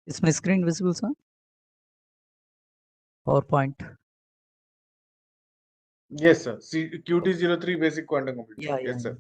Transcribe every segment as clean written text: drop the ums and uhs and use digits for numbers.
Is my screen visible, sir? PowerPoint. Yes, sir. See, QT-03 basic quantum computing. Yeah. Yes, sir.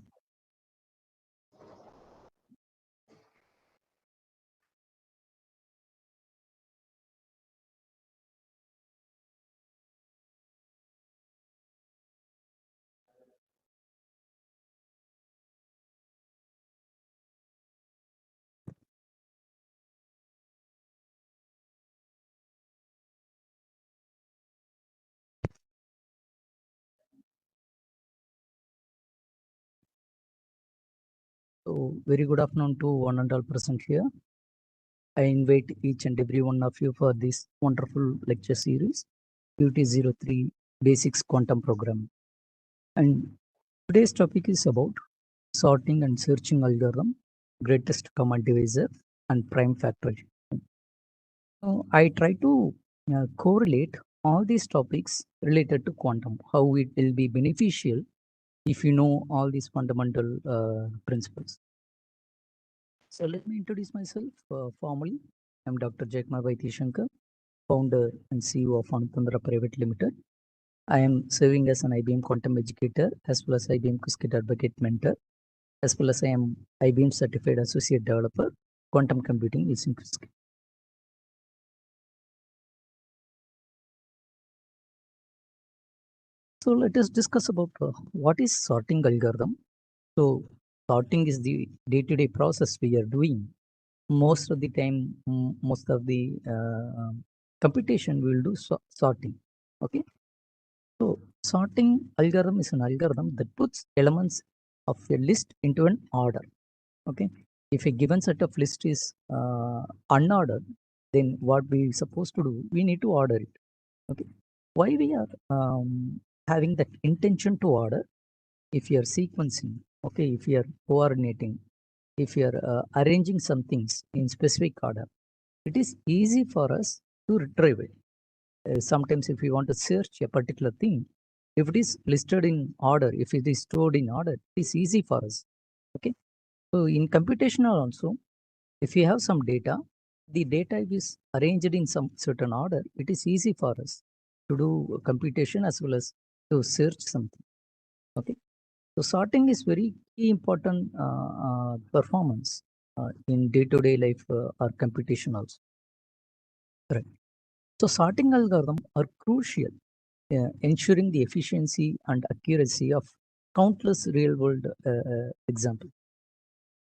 So very good afternoon to one and all present here. I invite each and every one of you for this wonderful lecture series, QT-03 Basics Quantum Programming. And today's topic is about sorting and searching algorithm, greatest common divisor, and prime factorization. So I try to correlate all these topics related to quantum, how it will be beneficial if you know all these fundamental principles. So let me introduce myself formally. I'm Dr. Jaikma Shankar, founder and CEO of Anupandra Private Limited. I am serving as an IBM quantum educator as well as IBM Qiskit advocate mentor, as well as I am IBM certified associate developer, quantum computing using Qiskit. So let us discuss about what is sorting algorithm. So sorting is the day-to-day process we are doing. Most of the time, most of the computation will do sorting. Okay. So sorting algorithm is an algorithm that puts elements of a list into an order. Okay. If a given set of list is unordered, then what we supposed to do, we need to order it. Okay. Why we are having that intention to order? If you are sequencing, okay, if you are coordinating, if you are arranging some things in specific order, it is easy for us to retrieve it. Sometimes if we want to search a particular thing, if it is listed in order, if it is stored in order, it is easy for us. Okay. So in computational also, if you have some data, the data is arranged in some certain order, it is easy for us to do computation as well as to search something. Okay. So sorting is very key important performance in day-to-day life or computation also. Right. So sorting algorithms are crucial, ensuring the efficiency and accuracy of countless real-world examples.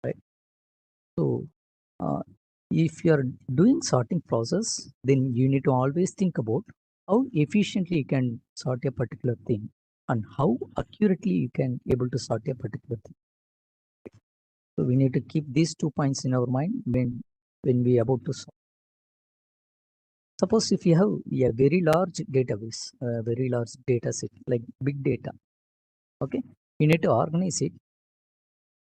Right. So if you are doing sorting process, then you need to always think about how efficiently you can sort a particular thing and how accurately you can able to sort a particular thing. So we need to keep these 2 points in our mind when we are about to solve. Suppose if you have a very large database, a very large data set like big data, okay, you need to organize it.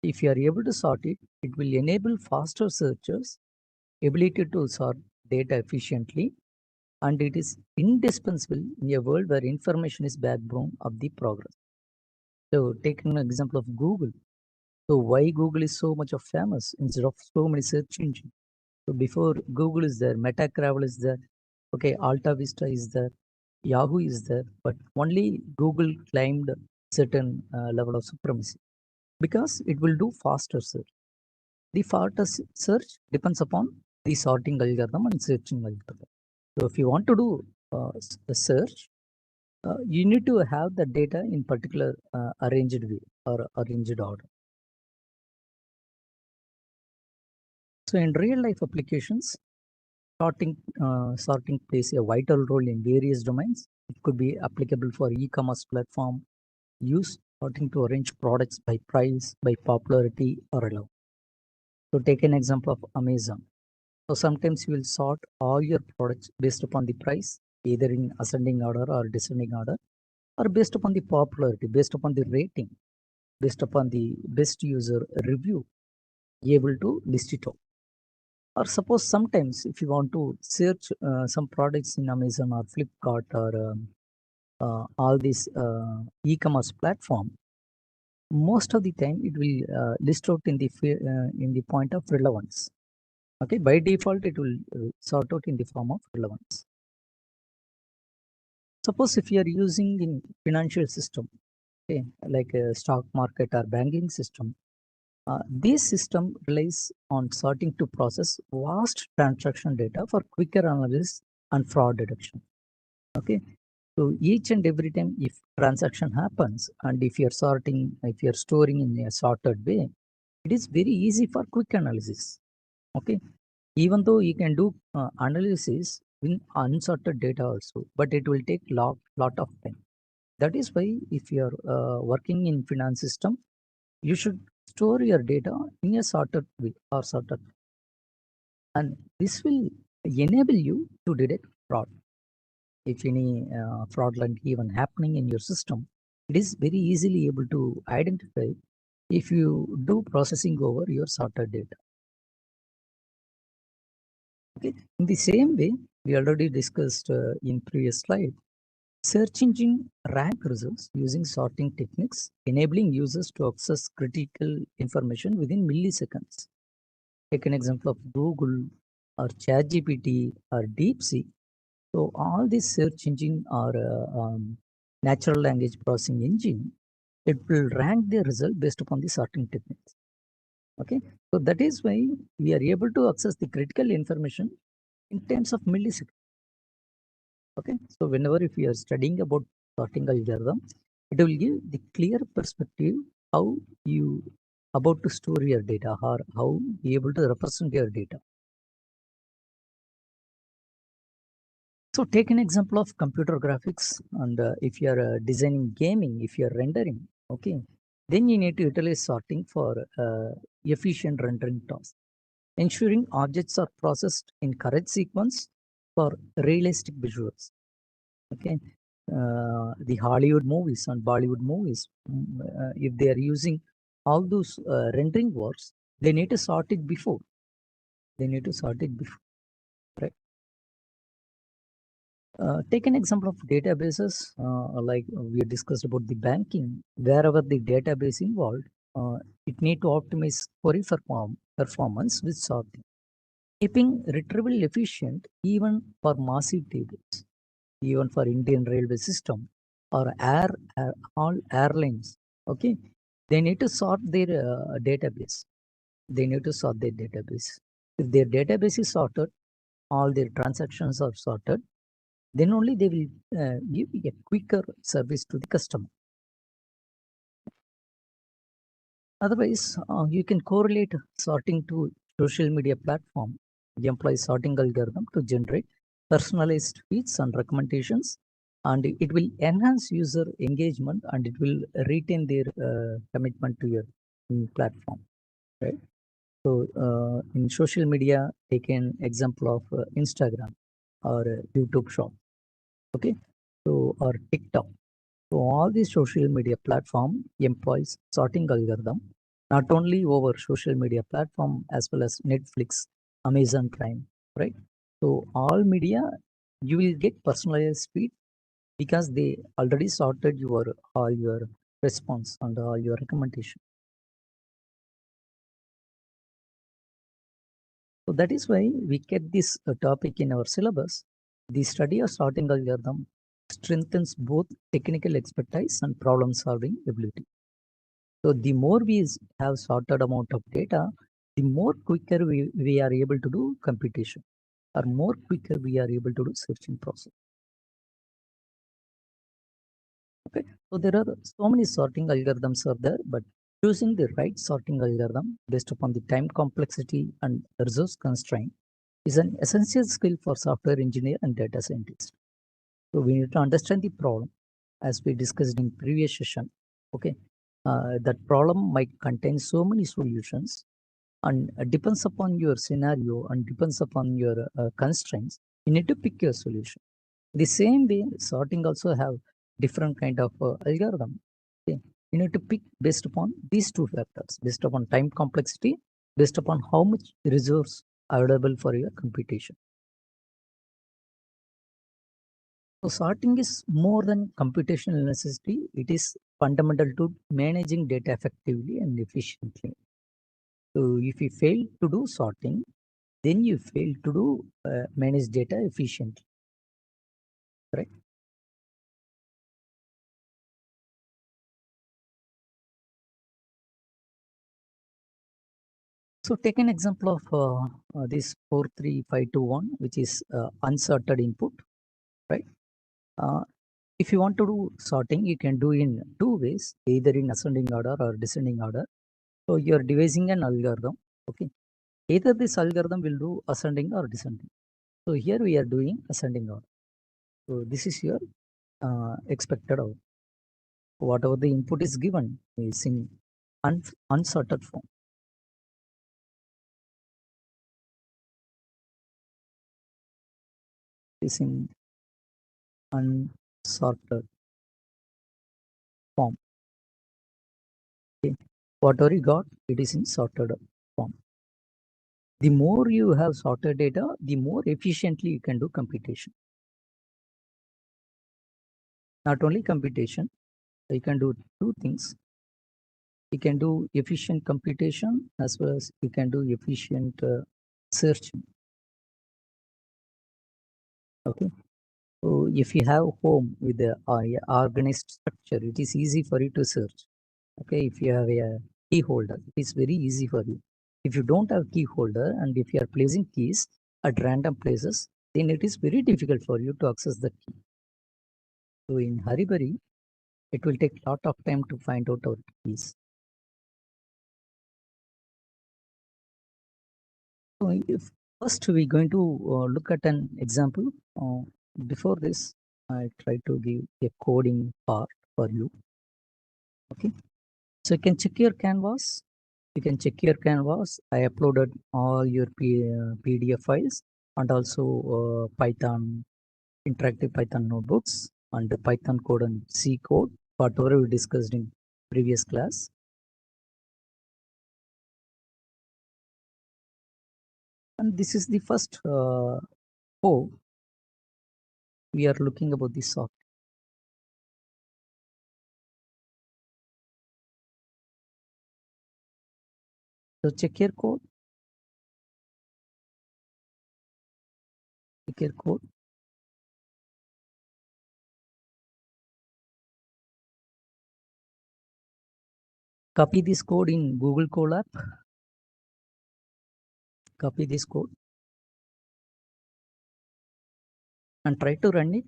If you are able to sort it, it will enable faster searches, ability to sort data efficiently, and it is indispensable in a world where information is backbone of the progress. So taking an example of Google. So why Google is so much of famous instead of so many search engines? So before Google is there, Metacravel is there, okay, Alta Vista is there, Yahoo is there, but only Google claimed certain level of supremacy because it will do faster search. The fastest search depends upon the sorting algorithm and searching algorithm. So if you want to do a search, you need to have the data in particular arranged way or arranged order. So in real life applications, sorting plays a vital role in various domains. It could be applicable for e-commerce platform, use sorting to arrange products by price, by popularity or relevance. So take an example of Amazon. So sometimes you will sort all your products based upon the price, either in ascending order or descending order, or based upon the popularity, based upon the rating, based upon the best user review, able to list it out. Or suppose sometimes if you want to search some products in Amazon or Flipkart or all these e-commerce platform, most of the time it will list out in the point of relevance. Okay, by default, it will sort out in the form of relevance. Suppose if you are using in financial system, okay, like a stock market or banking system, this system relies on sorting to process vast transaction data for quicker analysis and fraud detection. Okay, so each and every time if transaction happens and if you're sorting, if you're storing in a sorted way, it is very easy for quick analysis. Okay, even though you can do analysis in unsorted data also, but it will take lot of time. That is why if you're working in finance system, you should store your data in a sorted way or sorted, and this will enable you to detect fraud. If any fraudulent even happening in your system, it is very easily able to identify if you do processing over your sorted data. Okay. In the same way, we already discussed in previous slide, search engine rank results using sorting techniques, enabling users to access critical information within milliseconds. Take an example of Google or ChatGPT or DeepSeek. So all these search engine or natural language processing engine, it will rank the result based upon the sorting techniques. Okay, so that is why we are able to access the critical information in terms of milliseconds. Okay, so whenever if you are studying about sorting algorithm, it will give the clear perspective how you about to store your data or how you able to represent your data. So take an example of computer graphics, and if you are designing gaming, if you are rendering, okay, then you need to utilize sorting for efficient rendering tasks, ensuring objects are processed in correct sequence for realistic visuals. Okay, the Hollywood movies and Bollywood movies, if they are using all those rendering works, they need to sort it before. They need to sort it before, right? Take an example of databases, like we discussed about the banking. Wherever the database involved, uh, it need to optimize query performance with sorting, keeping retrieval efficient even for massive tables, even for Indian railway system or all airlines. Okay, they need to sort their database. They need to sort their database. If their database is sorted, all their transactions are sorted, then only they will give a quicker service to the customer. Otherwise, you can correlate sorting to social media platform, employ sorting algorithm to generate personalized feeds and recommendations, and it will enhance user engagement and it will retain their commitment to your platform, right? So in social media, take an example of Instagram or YouTube Shop, okay, so or TikTok. So all these social media platform employs sorting algorithm, not only over social media platform as well as Netflix, Amazon Prime, right? So all media you will get personalized feed because they already sorted your all your response and all your recommendation. So that is why we kept this topic in our syllabus. The study of sorting algorithm strengthens both technical expertise and problem solving ability. So the more we have sorted amount of data, the more quicker we are able to do computation, or more quicker we are able to do searching process. Okay, so there are so many sorting algorithms are there, but choosing the right sorting algorithm based upon the time complexity and resource constraint is an essential skill for software engineer and data scientist. So we need to understand the problem as we discussed in previous session. Okay, that problem might contain so many solutions and depends upon your scenario and depends upon your constraints. You need to pick your solution. The same way, sorting also have different kind of algorithm. Okay, you need to pick based upon these two factors, based upon time complexity, based upon how much resource available for your computation. So sorting is more than computational necessity. It is fundamental to managing data effectively and efficiently. So if you fail to do sorting, then you fail to do manage data efficiently, correct? So take an example of this 43521, which is unsorted input, right? Uh, if you want to do sorting, you can do in two ways, either in ascending order or descending order. So you are devising an algorithm, okay? Either this algorithm will do ascending or descending. So here we are doing ascending order. So this is your expected output. Whatever the input is given is in unsorted form. Is in unsorted form. Okay. Whatever you got, it is in sorted form. The more you have sorted data, the more efficiently you can do computation. Not only computation, you can do two things. You can do efficient computation as well as you can do efficient searching. Okay. So if you have home with a organized structure, it is easy for you to search. Okay. If you have a key holder, it is very easy for you. If you don't have key holder and if you are placing keys at random places, then it is very difficult for you to access the key. So in hurry, it will take a lot of time to find out our keys. So if first we're going to look at an example. Before this, I try to give a coding part for you. Okay. So you can check your canvas. You can check your canvas. I uploaded all your PDF files and also Python, interactive Python notebooks and the Python code and C code, whatever we discussed in previous class. And this is the first code we are looking about this software. So check your code. Check your code. Copy this code in Google Colab. Copy this code and try to run it.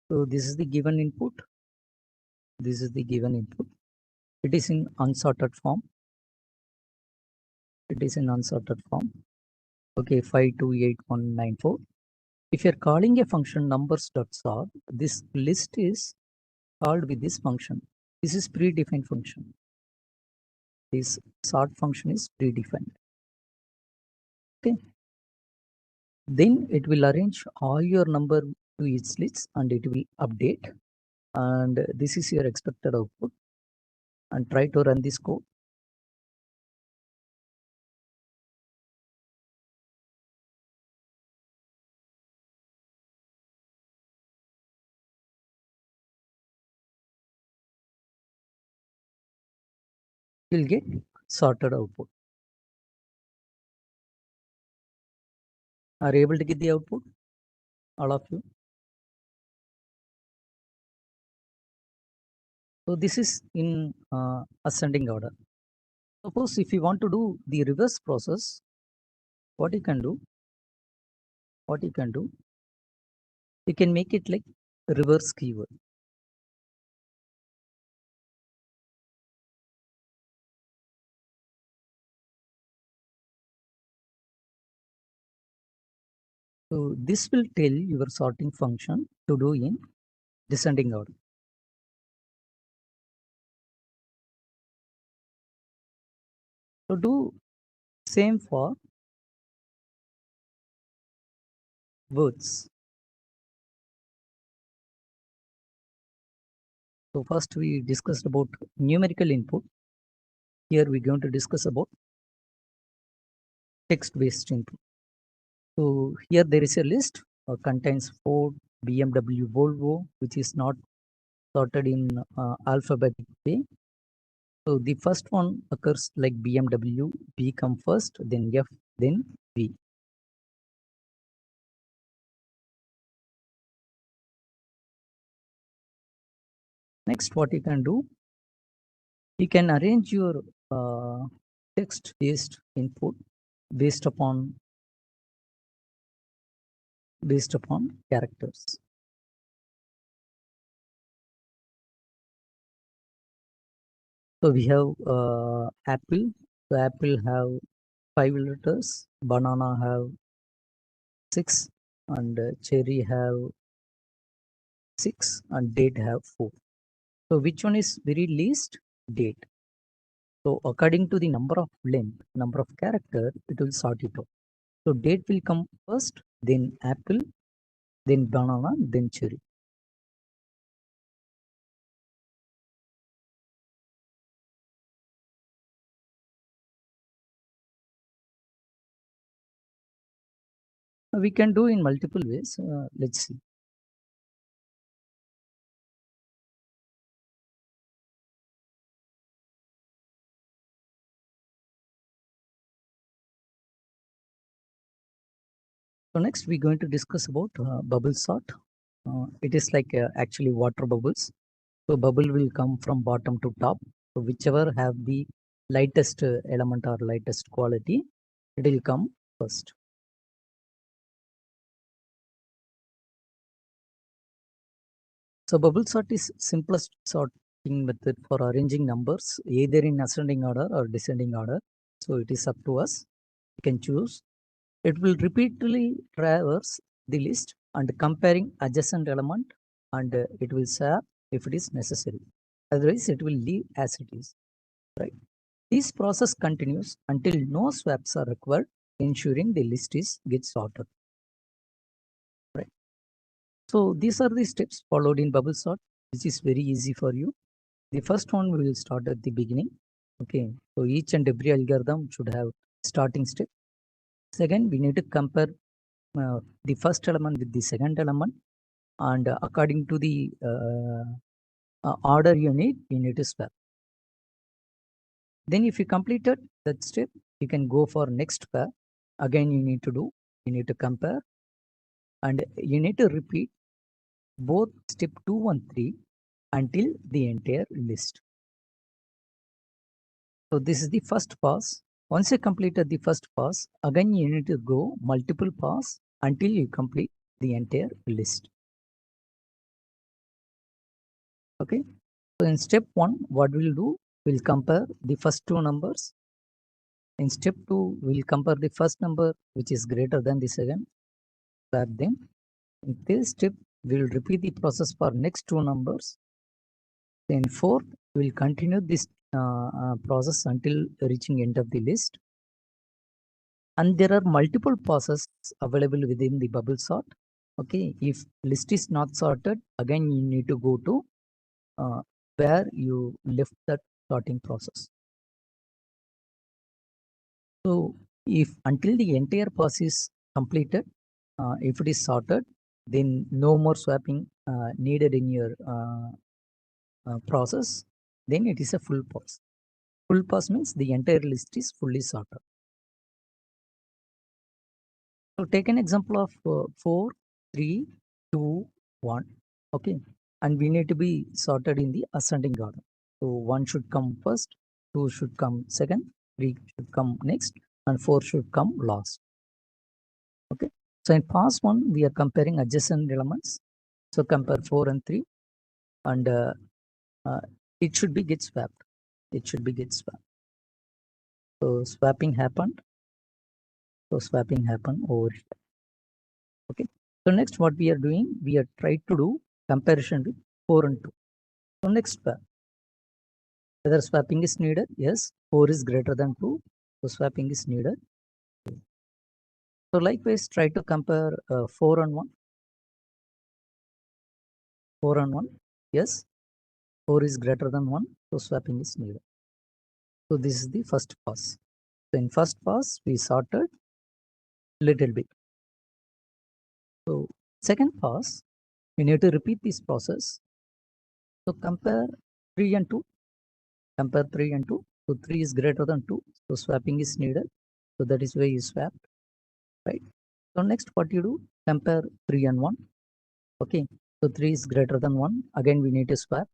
So this is the given input. This is the given input. It is in unsorted form. It is in unsorted form. Okay, 528194. If you're calling a function numbers.sort, this list is called with this function. This is predefined function. This sort function is predefined. Okay. Then it will arrange all your number to its list and it will update. And this is your expected output. And try to run this code. You'll get sorted output. Are you able to get the output? All of you. So this is in ascending order. Suppose if you want to do the reverse process, what you can do? What you can do? You can make it like reverse keyword. So this will tell your sorting function to do in descending order. So do same for words. So first we discussed about numerical input. Here we're going to discuss about text-based input. So here there is a list contains Ford, BMW, Volvo, which is not sorted in alphabetic way. So the first one occurs like BMW, B come first, then F, then V. Next, what you can do, you can arrange your text-based input based upon characters. So we have apple. So apple have 5 letters, banana have 6, and cherry have 6, and date have 4. So which one is very least? Date. So according to the number of length, number of character, it will sort it out. So date will come first, then apple, then banana, then cherry. We can do in multiple ways. Let's see. So next we're going to discuss about bubble sort. It is like actually water bubbles. So bubble will come from bottom to top. So whichever have the lightest element or lightest quality, it will come first. So bubble sort is simplest sorting method for arranging numbers either in ascending order or descending order. So it is up to us. You can choose. It will repeatedly traverse the list and comparing adjacent element, and it will swap if it is necessary. Otherwise, it will leave as it is. Right. This process continues until no swaps are required, ensuring the list is gets sorted. Right. So these are the steps followed in bubble sort, which is very easy for you. The first one we will start at the beginning. Okay. So each and every algorithm should have starting step. Second, we need to compare the first element with the second element, and according to the order you need to swap. Then if you completed that step, you can go for next pair. Again, you need to compare, and you need to repeat both step 2 and 3 until the entire list. So this is the first pass. Once you completed the first pass, again you need to go multiple pass until you complete the entire list. Okay. So in step 1, what we'll do, we'll compare the first two numbers. In step 2, we'll compare the first number which is greater than the second, swap them. In this step, we'll repeat the process for next two numbers. Then fourth, we'll continue this process until reaching end of the list. And there are multiple passes available within the bubble sort. Okay, if list is not sorted, again you need to go to where you left that sorting process. So if until the entire pass is completed, if it is sorted, then no more swapping needed in your process, then it is a full pass. Full pass means the entire list is fully sorted. So take an example of 4, 3, 2, 1. Okay, and we need to be sorted in the ascending order. So 1 should come first, 2 should come second, 3 should come next, and 4 should come last. Okay, so in pass 1, we are comparing adjacent elements. So compare 4 and 3, and uh, it should be get swapped. It should be get swapped. So swapping happened. So swapping happened over here. Okay. So next, what we are doing, we are trying to do comparison with 4 and 2. So next pair, whether swapping is needed, yes, 4 is greater than 2, so swapping is needed. So likewise, try to compare 4 and 1. 4 and 1, yes, 4 is greater than 1, so swapping is needed. So this is the first pass. So in first pass, we sorted little bit. So second pass, we need to repeat this process. So compare 3 and 2. Compare 3 and 2. So 3 is greater than 2. So swapping is needed. So that is why you swapped, right? So next what you do, compare 3 and 1. Okay. So 3 is greater than 1. Again, we need to swap.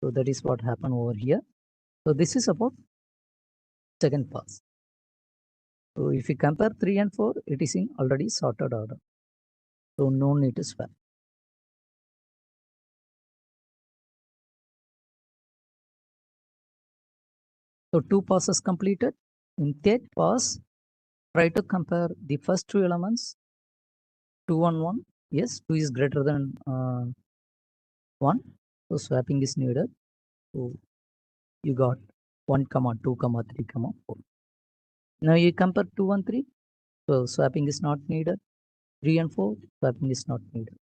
So that is what happened over here. So this is about second pass. So if you compare 3 and 4, it is in already sorted order. So no need to swap. So two passes completed. In third pass, try to compare the first two elements, 2 and 1. Yes, 2 is greater than 1. So swapping is needed. So you got 1, 2, 3, 4. Now you compare 2 and 3. So swapping is not needed. 3 and 4, swapping is not needed.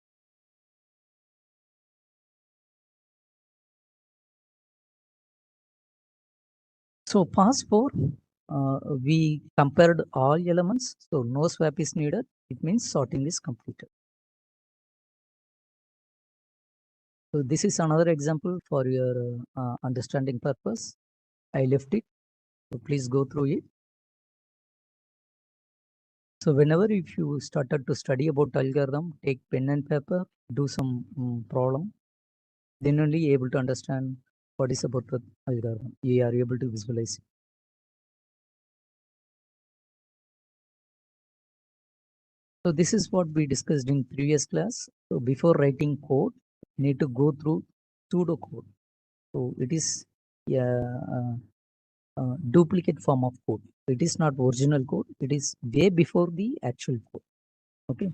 So pass 4, we compared all elements. So no swap is needed. It means sorting is completed. So this is another example for your understanding purpose. I left it. So please go through it. So whenever if you started to study about algorithm, take pen and paper, do some problem, then only able to understand what is about the algorithm. You are able to visualize it. So this is what we discussed in previous class. So before writing code, you need to go through pseudo code. So it is a duplicate form of code. It is not original code. It is way before the actual code. Okay.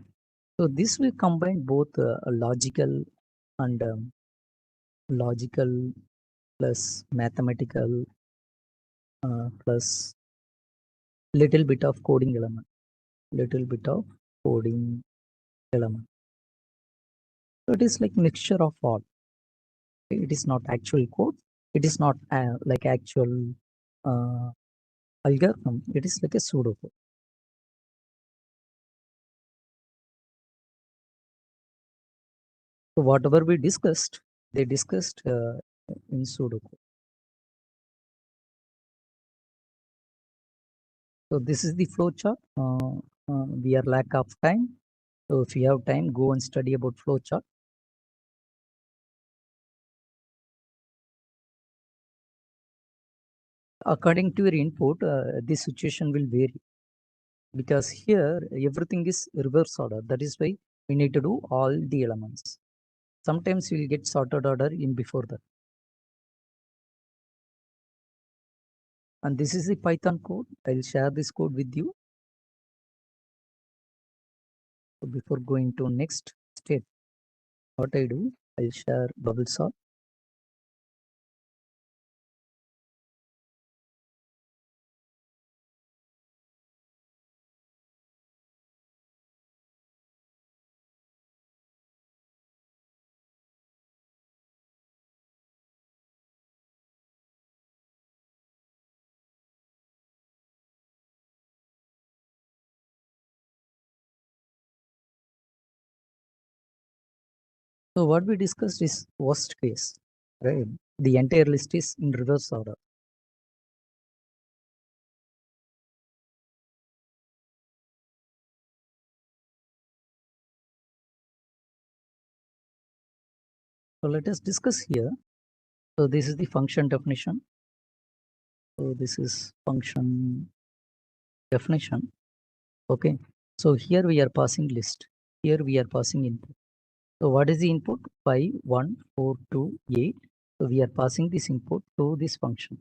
So this will combine both logical and logical plus mathematical plus little bit of coding element. Little bit of coding element. So it is like mixture of all. It is not actual code. It is not like actual uh, algorithm. It is like a pseudo code. So whatever we discussed, they discussed in pseudo code. So this is the flow chart. We are lack of time. So if you have time, go and study about flow chart. According to your input, this situation will vary because here everything is reverse order. That is why we need to do all the elements. Sometimes we will get sorted order in before that. And this is the Python code. I'll share this code with you. So before going to next step, what I do, I'll share bubble sort. So what we discussed is worst case, right? The entire list is in reverse order. So let us discuss here. So this is the function definition. So this is function definition. Okay. So here we are passing list. Here we are passing input. So what is the input? 5, 1, 4, 2, 8. So we are passing this input to this function.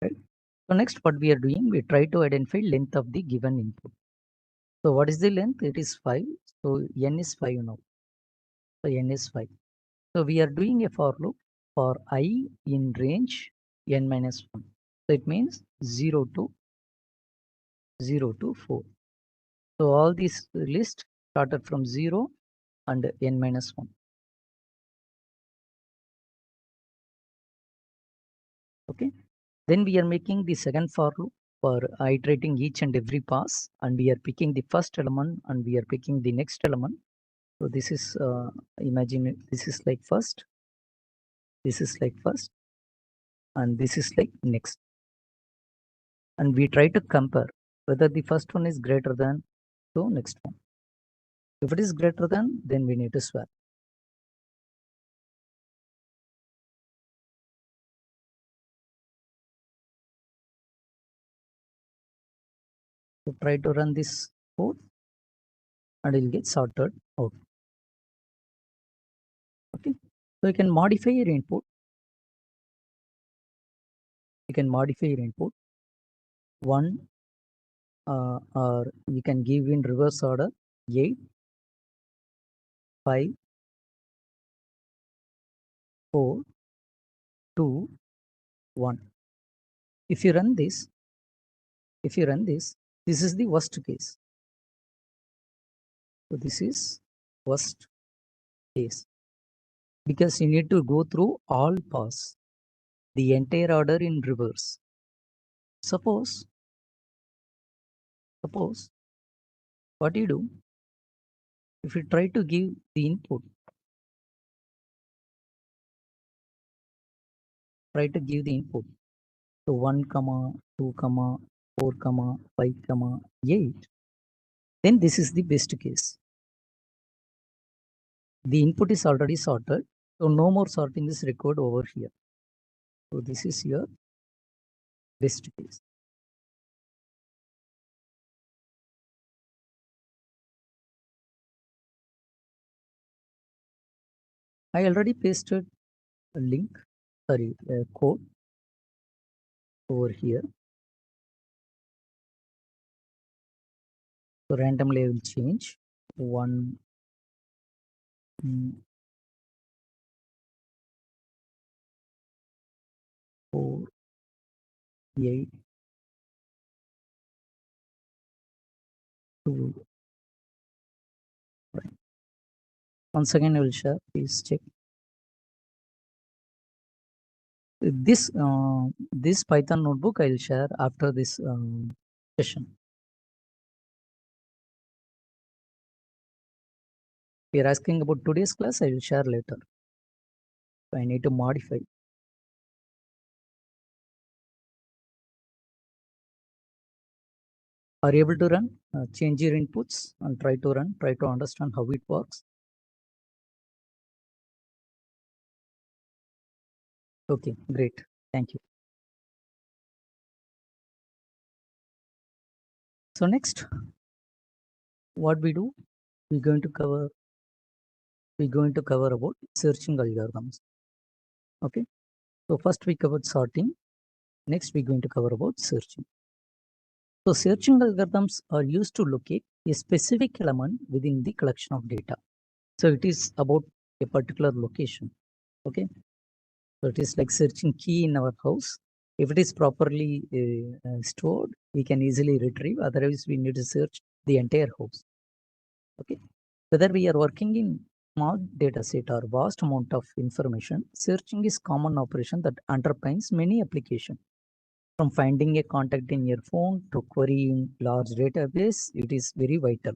Right. So next what we are doing, we try to identify length of the given input. So what is the length? It is 5. So n is 5 now. So n is 5. So we are doing a for loop for I in range n minus 1. So it means 0 to 4. So all these list started from 0 and n minus 1. Okay. Then we are making the second for loop for iterating each and every pass, and we are picking the first element and we are picking the next element. So this is imagine this is like first, this is like first, and this is like next. And we try to compare whether the first one is greater than the next one. If it is greater than, then we need to swap. So try to run this code and it will get sorted out. Okay. So you can modify your input. You can modify your input. One or you can give in reverse order 8, 5, 4, 2, 1. If you run this, this is the worst case. So this is worst case because you need to go through all pass, the entire order in reverse. Suppose what you do, if you try to give the input, so 1 comma 2 comma 4 comma 5 comma 8, then this is the best case. The input is already sorted, so no more sorting is required over here. So this is your best case. I already pasted a link, a code over here. So randomly I will change 1, 4, 8, 2. Right. Once again I will share. Please check. This Python notebook I will share after this session. If you are asking about today's class, I will share later. So I need to modify. Are you able to run? Change your inputs and try to run. Try to understand how it works. Okay, great. Thank you. So next, what we do, we're going to cover about searching algorithms. Okay. So first we covered sorting. Next we're going to cover about searching. So searching algorithms are used to locate a specific element within the collection of data. So it is about a particular location. Okay. So it is like searching key in our house. If it is properly stored, we can easily retrieve. Otherwise, we need to search the entire house. Okay. Whether we are working in small data set or vast amount of information, searching is common operation that underpins many applications. From finding a contact in your phone to querying large database, it is very vital.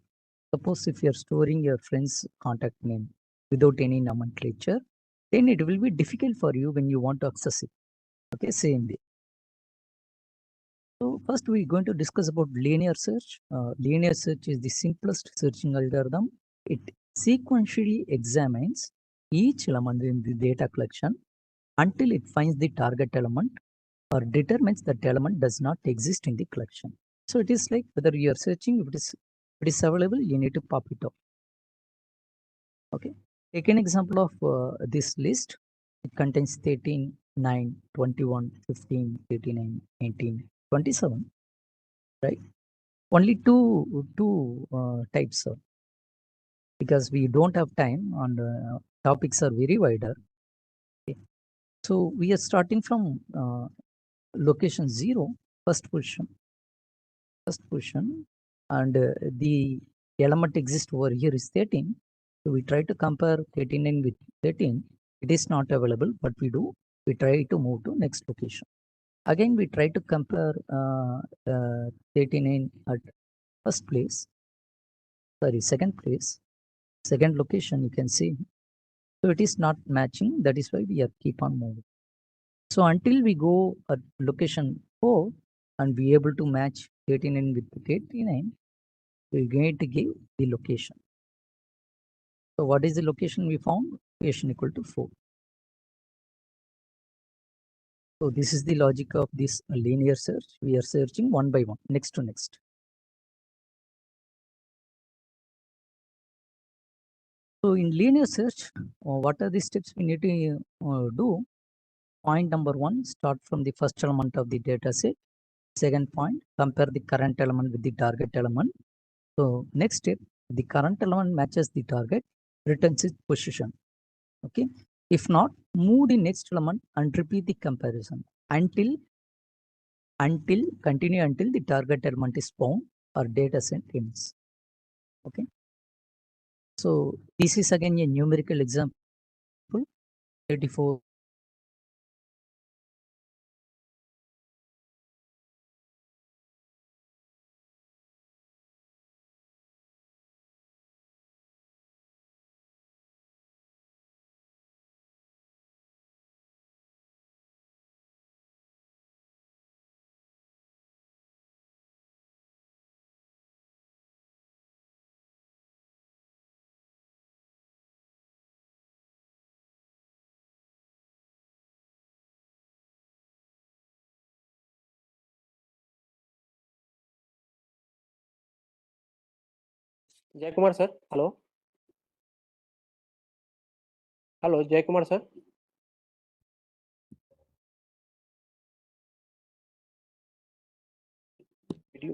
Suppose if you are storing your friend's contact name without any nomenclature, then it will be difficult for you when you want to access it. Okay, same way. So first we're going to discuss about linear search. Linear search is the simplest searching algorithm. It sequentially examines each element in the data collection until it finds the target element or determines that element does not exist in the collection. So it is like whether you are searching, if it is available, you need to pop it up. Okay. Take an example of this list. It contains 13, 9, 21, 15, 39, 19, 27, right? Only two types because we don't have time and topics are very wider. Okay. So we are starting from location 0, first position, and the element exists over here is 13. So we try to compare 39 with 13. It is not available, but we try to move to next location. Again, we try to compare 39 at first place, sorry, second place, second location, you can see. So it is not matching. That is why we are keep on moving. So until we go at location 4 and be able to match 39 with 39, we're going to give the location. So what is the location we found? Location equal to 4. So this is the logic of this linear search. We are searching one by one, next to next. So in linear search, what are the steps we need to do? Point number 1, start from the first element of the data set. Second point, compare the current element with the target element. So next step, the current element matches the target, returns its position. Okay. If not, move the next element and repeat the comparison until continue until the target element is found or data set ends. Okay. So this is again a numerical example. 34. Jay Kumar sir, hello. Hello, Jay Kumar sir.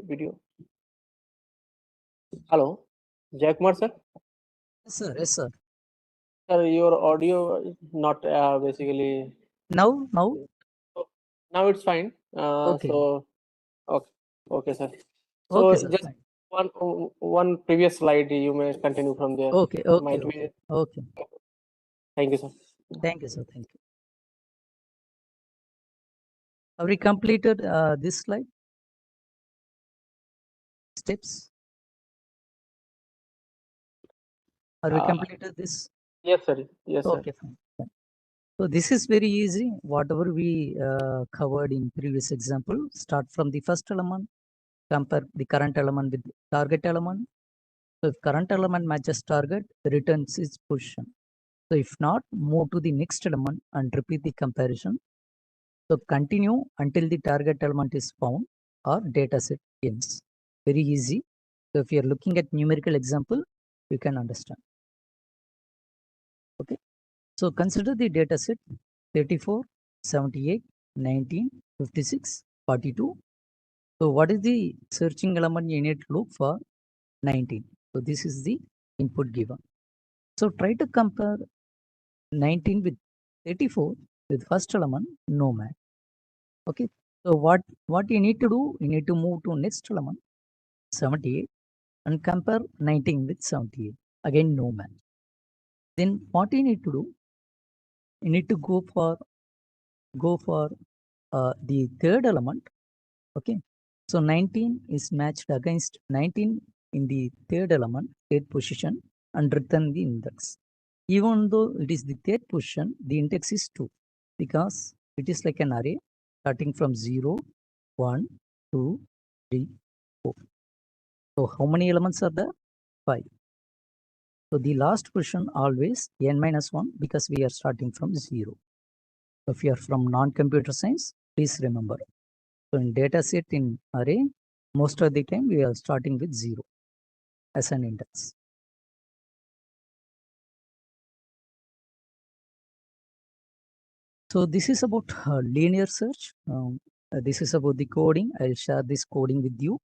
Video. Hello, Jay Kumar sir. Yes, sir. Yes, sir. Sir, your audio is not basically. Now. Now it's fine. Okay. So okay, sir. Okay, So sir. just Fine. one previous slide, you may continue from there. Okay. Might be. Okay. Thank you, sir. Thank you, sir. Thank you. Have we completed this slide? Steps? Have we completed this? Yes, sir. Yes, sir. Okay, fine. So this is very easy. Whatever we covered in previous example, start from the first element, compare the current element with the target element. So if current element matches target, returns its position. So if not, move to the next element and repeat the comparison. So continue until the target element is found or data set ends. Very easy. So if you are looking at numerical example, you can understand. Okay. So consider the data set 34, 78, 19, 56, 42. So what is the searching element you need to look for? 19. So this is the input given. So try to compare 19 with 34 with first element, no match. Okay. So what you need to do? You need to move to next element 78 and compare 19 with 78. Again, no match. Then what you need to do? You need to go for the third element. Okay. So 19 is matched against 19 in the third element, third position, and return the index. Even though it is the third position, the index is 2 because it is like an array starting from 0, 1, 2, 3, 4. So how many elements are there? 5. So the last position always n minus 1 because we are starting from 0. If you are from non-computer science, please remember. So in data set in array, most of the time we are starting with 0 as an index. So this is about linear search. This is about the coding. I'll share this coding with you.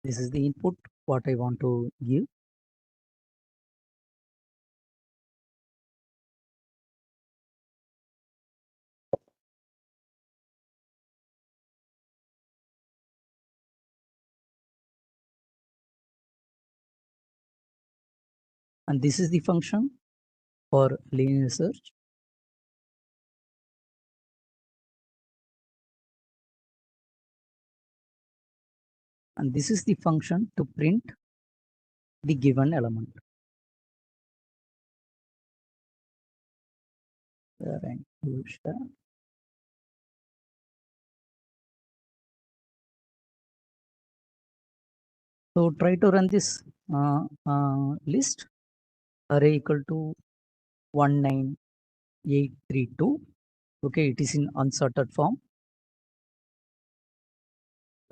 This is the input, what I want to give. and this is the function for linear search. And this is the function to print the given element. So try to run this list. Array equal to 19832. Okay, it is in unsorted form.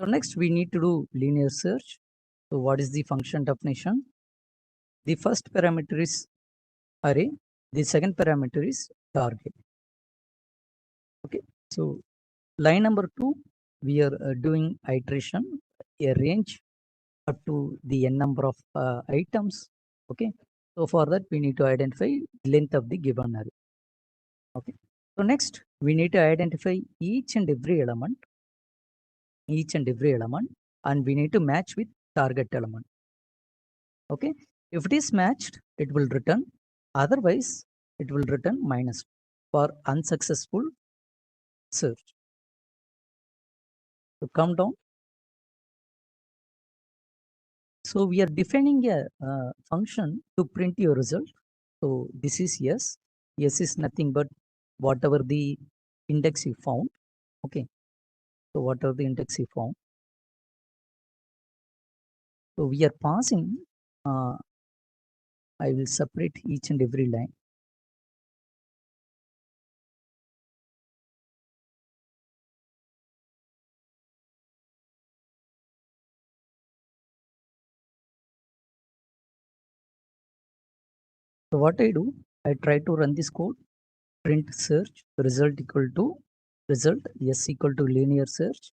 So next we need to do linear search. So what is the function definition? The first parameter is array. The second parameter is target. Okay, so line number 2, we are doing iteration, a range up to the n number of items. Okay, so for that we need to identify length of the given array. Okay, so next we need to identify each and every element, and we need to match with target element. Okay, if it is matched, it will return, otherwise it will return minus for unsuccessful search. So come down. So we are defining a function to print your result. So this is yes. Yes is nothing but whatever the index you found. Okay. So whatever the index you found. So we are passing. I will separate each and every line. So what I do, I try to run this code, print search result equal to result s equal to linear search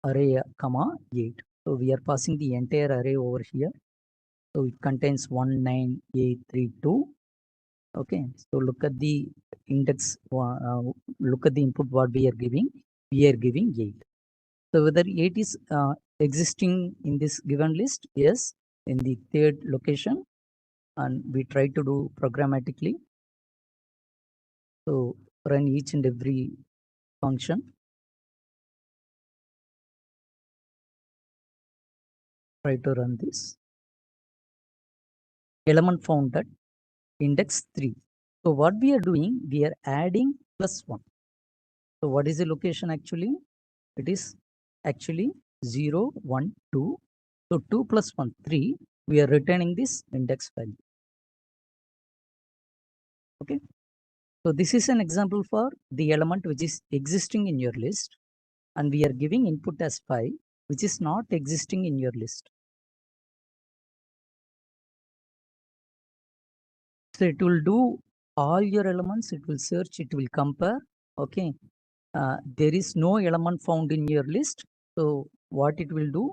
array comma 8. So we are passing the entire array over here. So it contains 19832. Okay, so look at the index, look at the input what we are giving. We are giving 8. So whether 8 is existing in this given list? Yes, in the third location, and we try to do programmatically. So run each and every function. Try to run this. Element found at index 3. So what we are doing, we are adding plus 1. So what is the location actually? It is actually 0, 1, 2. So 2 plus 1, 3. We are returning this index value. Okay. So this is an example for the element which is existing in your list, and we are giving input as 5, which is not existing in your list. So it will do all your elements, it will search, it will compare. Okay. There is no element found in your list. So what it will do?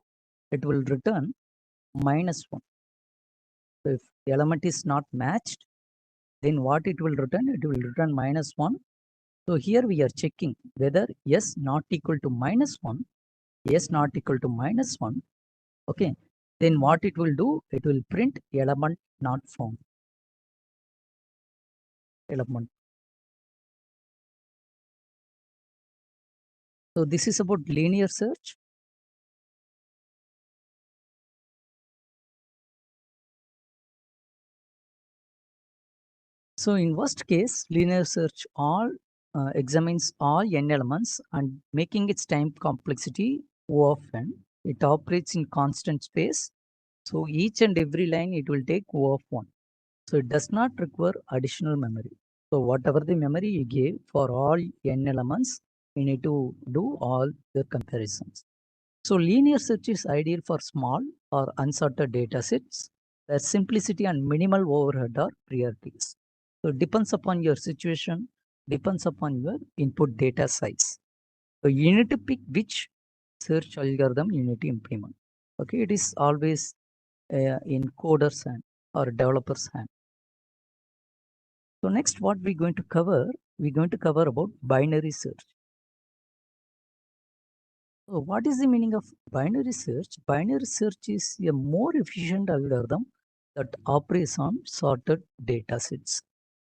It will return minus 1. So if the element is not matched, then what it will return? It will return minus 1. So here we are checking whether yes not equal to minus 1, yes not equal to minus 1. Okay. Then what it will do? It will print element not found. Element. So this is about linear search. So in worst case, linear search examines all n elements and making its time complexity O of n. It operates in constant space. So each and every line it will take O of 1. So it does not require additional memory. So whatever the memory you gave for all n elements, you need to do all the comparisons. So linear search is ideal for small or unsorted data sets where simplicity and minimal overhead are priorities. So it depends upon your situation, depends upon your input data size. So you need to pick which search algorithm you need to implement. Okay, it is always in coder's hand or developer's hand. So next what we're going to cover about binary search. So what is the meaning of binary search? Binary search is a more efficient algorithm that operates on sorted data sets.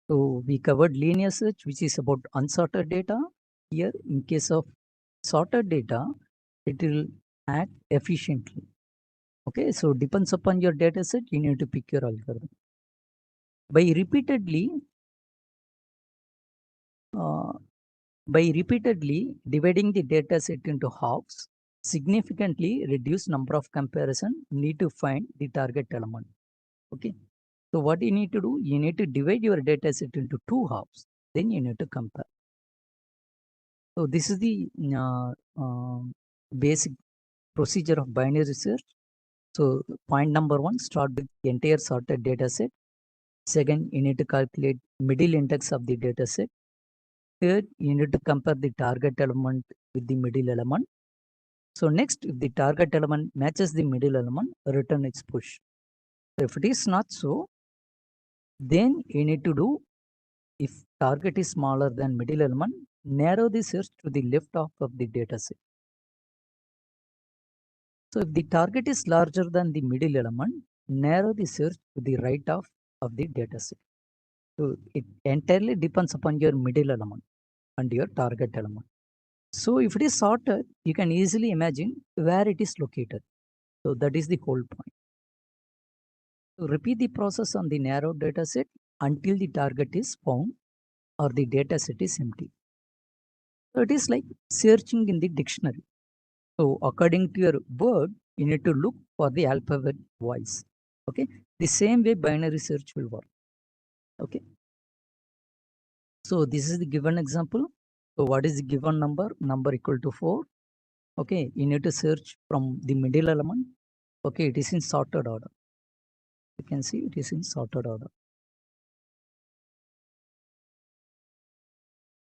So we covered linear search, which is about unsorted data. Here, in case of sorted data, it will act efficiently. Okay, so depends upon your data set, you need to pick your algorithm. By repeatedly uh, dividing the data set into halves, significantly reduce number of comparison need to find the target element. Okay, so what you need to do, you need to divide your data set into two halves, then you need to compare. So this is the basic procedure of binary search. So point number one, start with the entire sorted data set. Second, you need to calculate middle index of the data set. Third, you need to compare the target element with the middle element. So next, if the target element matches the middle element, return its push. So if it is not so, then you need to do, if target is smaller than middle element, narrow the search to the left half of the data set. So if the target is larger than the middle element, narrow the search to the right half of the data set. So it entirely depends upon your middle element and your target element. So if it is sorted, you can easily imagine where it is located. So that is the whole point. So repeat the process on the narrow data set until the target is found or the data set is empty. So it is like searching in the dictionary. So according to your word, you need to look for the alphabet wise. Okay, the same way binary search will work. Okay, so this is the given example. So what is the given number? Number equal to 4. Okay, you need to search from the middle element. Okay, it is in sorted order. You can see it is in sorted order.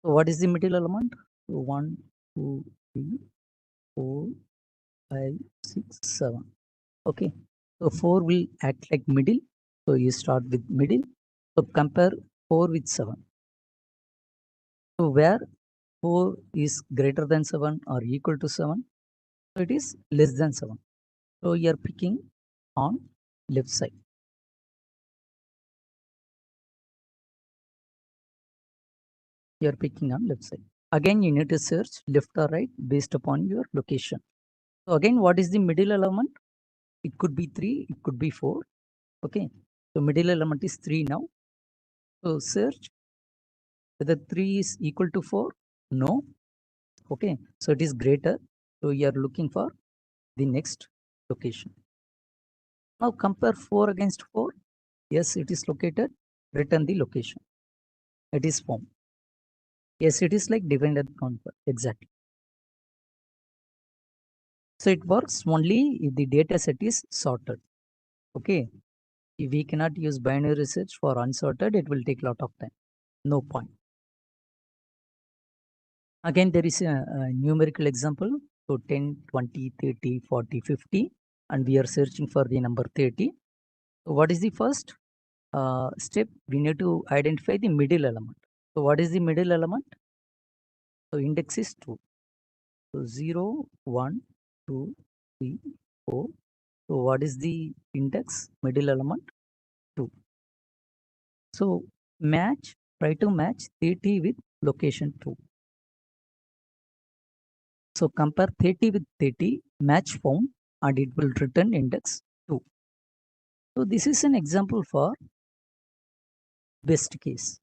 So what is the middle element? So 1, 2, 3, 4, 5, 6, 7. Okay, so 4 will act like middle. So you start with middle. So compare 4 with 7. So where 4 is greater than 7 or equal to 7, so it is less than 7. So you are picking on left side. You are picking on left side. Again, you need to search left or right based upon your location. So again, what is the middle element? It could be 3, it could be 4. Okay, so middle element is 3 now. So search whether 3 is equal to 4. No. Okay, so it is greater. So you are looking for the next location. Now compare 4 against 4. Yes, it is located. Return the location. It is found. Yes, it is like divided convert. Exactly. So it works only if the data set is sorted. Okay. If we cannot use binary search for unsorted, it will take a lot of time. No point. Again, there is a numerical example. So 10, 20, 30, 40, 50, and we are searching for the number 30. So what is the first step? We need to identify the middle element. So what is the middle element? So index is 2. So 0, 1, 2, 3, 4. So what is the index? Middle element 2. So try to match 30 with location 2. So compare 30 with 30, match found, and it will return index 2. So this is an example for best case.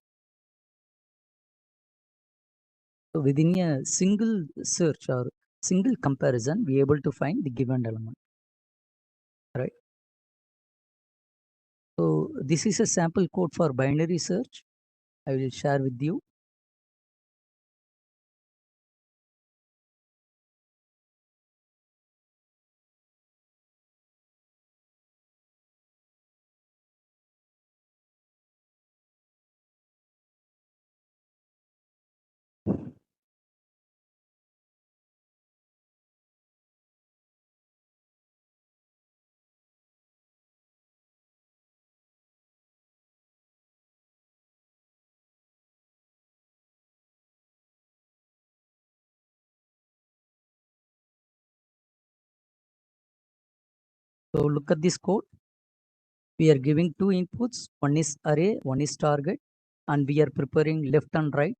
So within a single search or single comparison, we are able to find the given element, right? So this is a sample code for binary search. I will share with you. So look at this code. We are giving two inputs. One is array, one is target, and we are preparing left and right.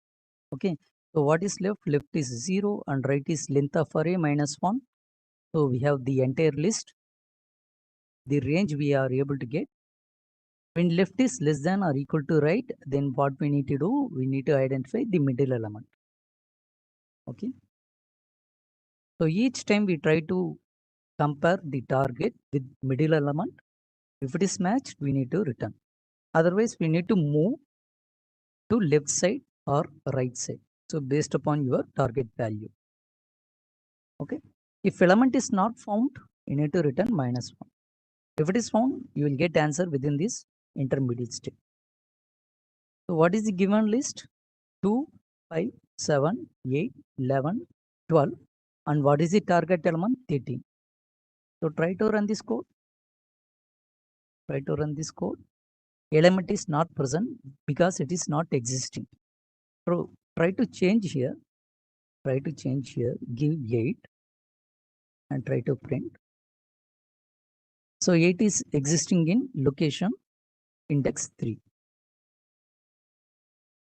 Okay. So what is left? Left is 0 and right is length of array minus 1. So we have the entire list. The range we are able to get. When left is less than or equal to right, then what we need to do? We need to identify the middle element. Okay. So each time we try to compare the target with middle element. If it is matched, we need to return. Otherwise, we need to move to left side or right side. So based upon your target value. Okay. If element is not found, you need to return -1. If it is found, you will get answer within this intermediate step. So what is the given list? 2, 5, 7, 8, 11, 12. And what is the target element? 13. So try to run this code. Try to run this code. Element is not present because it is not existing. So try to change here. Try to change here. Give 8 and try to print. So 8 is existing in location index 3.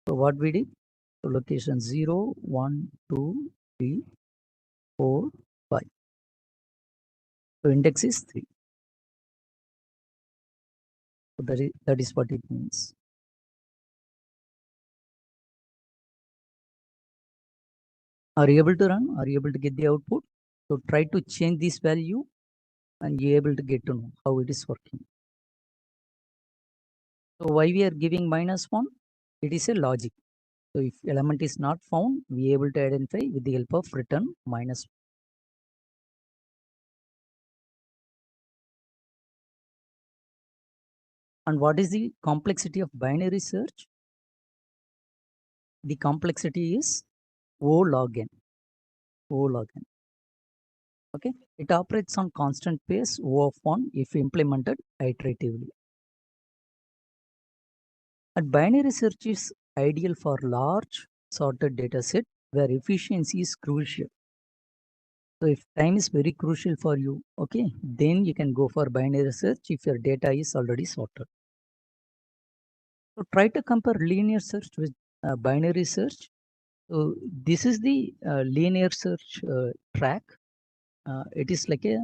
So what we did? So location 0, 1, 2, 3, 4, 5. So index is 3. So that is what it means. Are you able to run? Are you able to get the output? So try to change this value and you're able to get to know how it is working. So why we are giving -1? It is a logic. So if element is not found, we are able to identify with the help of return -1. And what is the complexity of binary search? The complexity is O log n. O log n. Okay, it operates on constant pace O of 1 if implemented iteratively. And binary search is ideal for large sorted data set where efficiency is crucial. So if time is very crucial for you, okay, then you can go for binary search if your data is already sorted. So try to compare linear search with binary search. So this is the linear search track. It is like a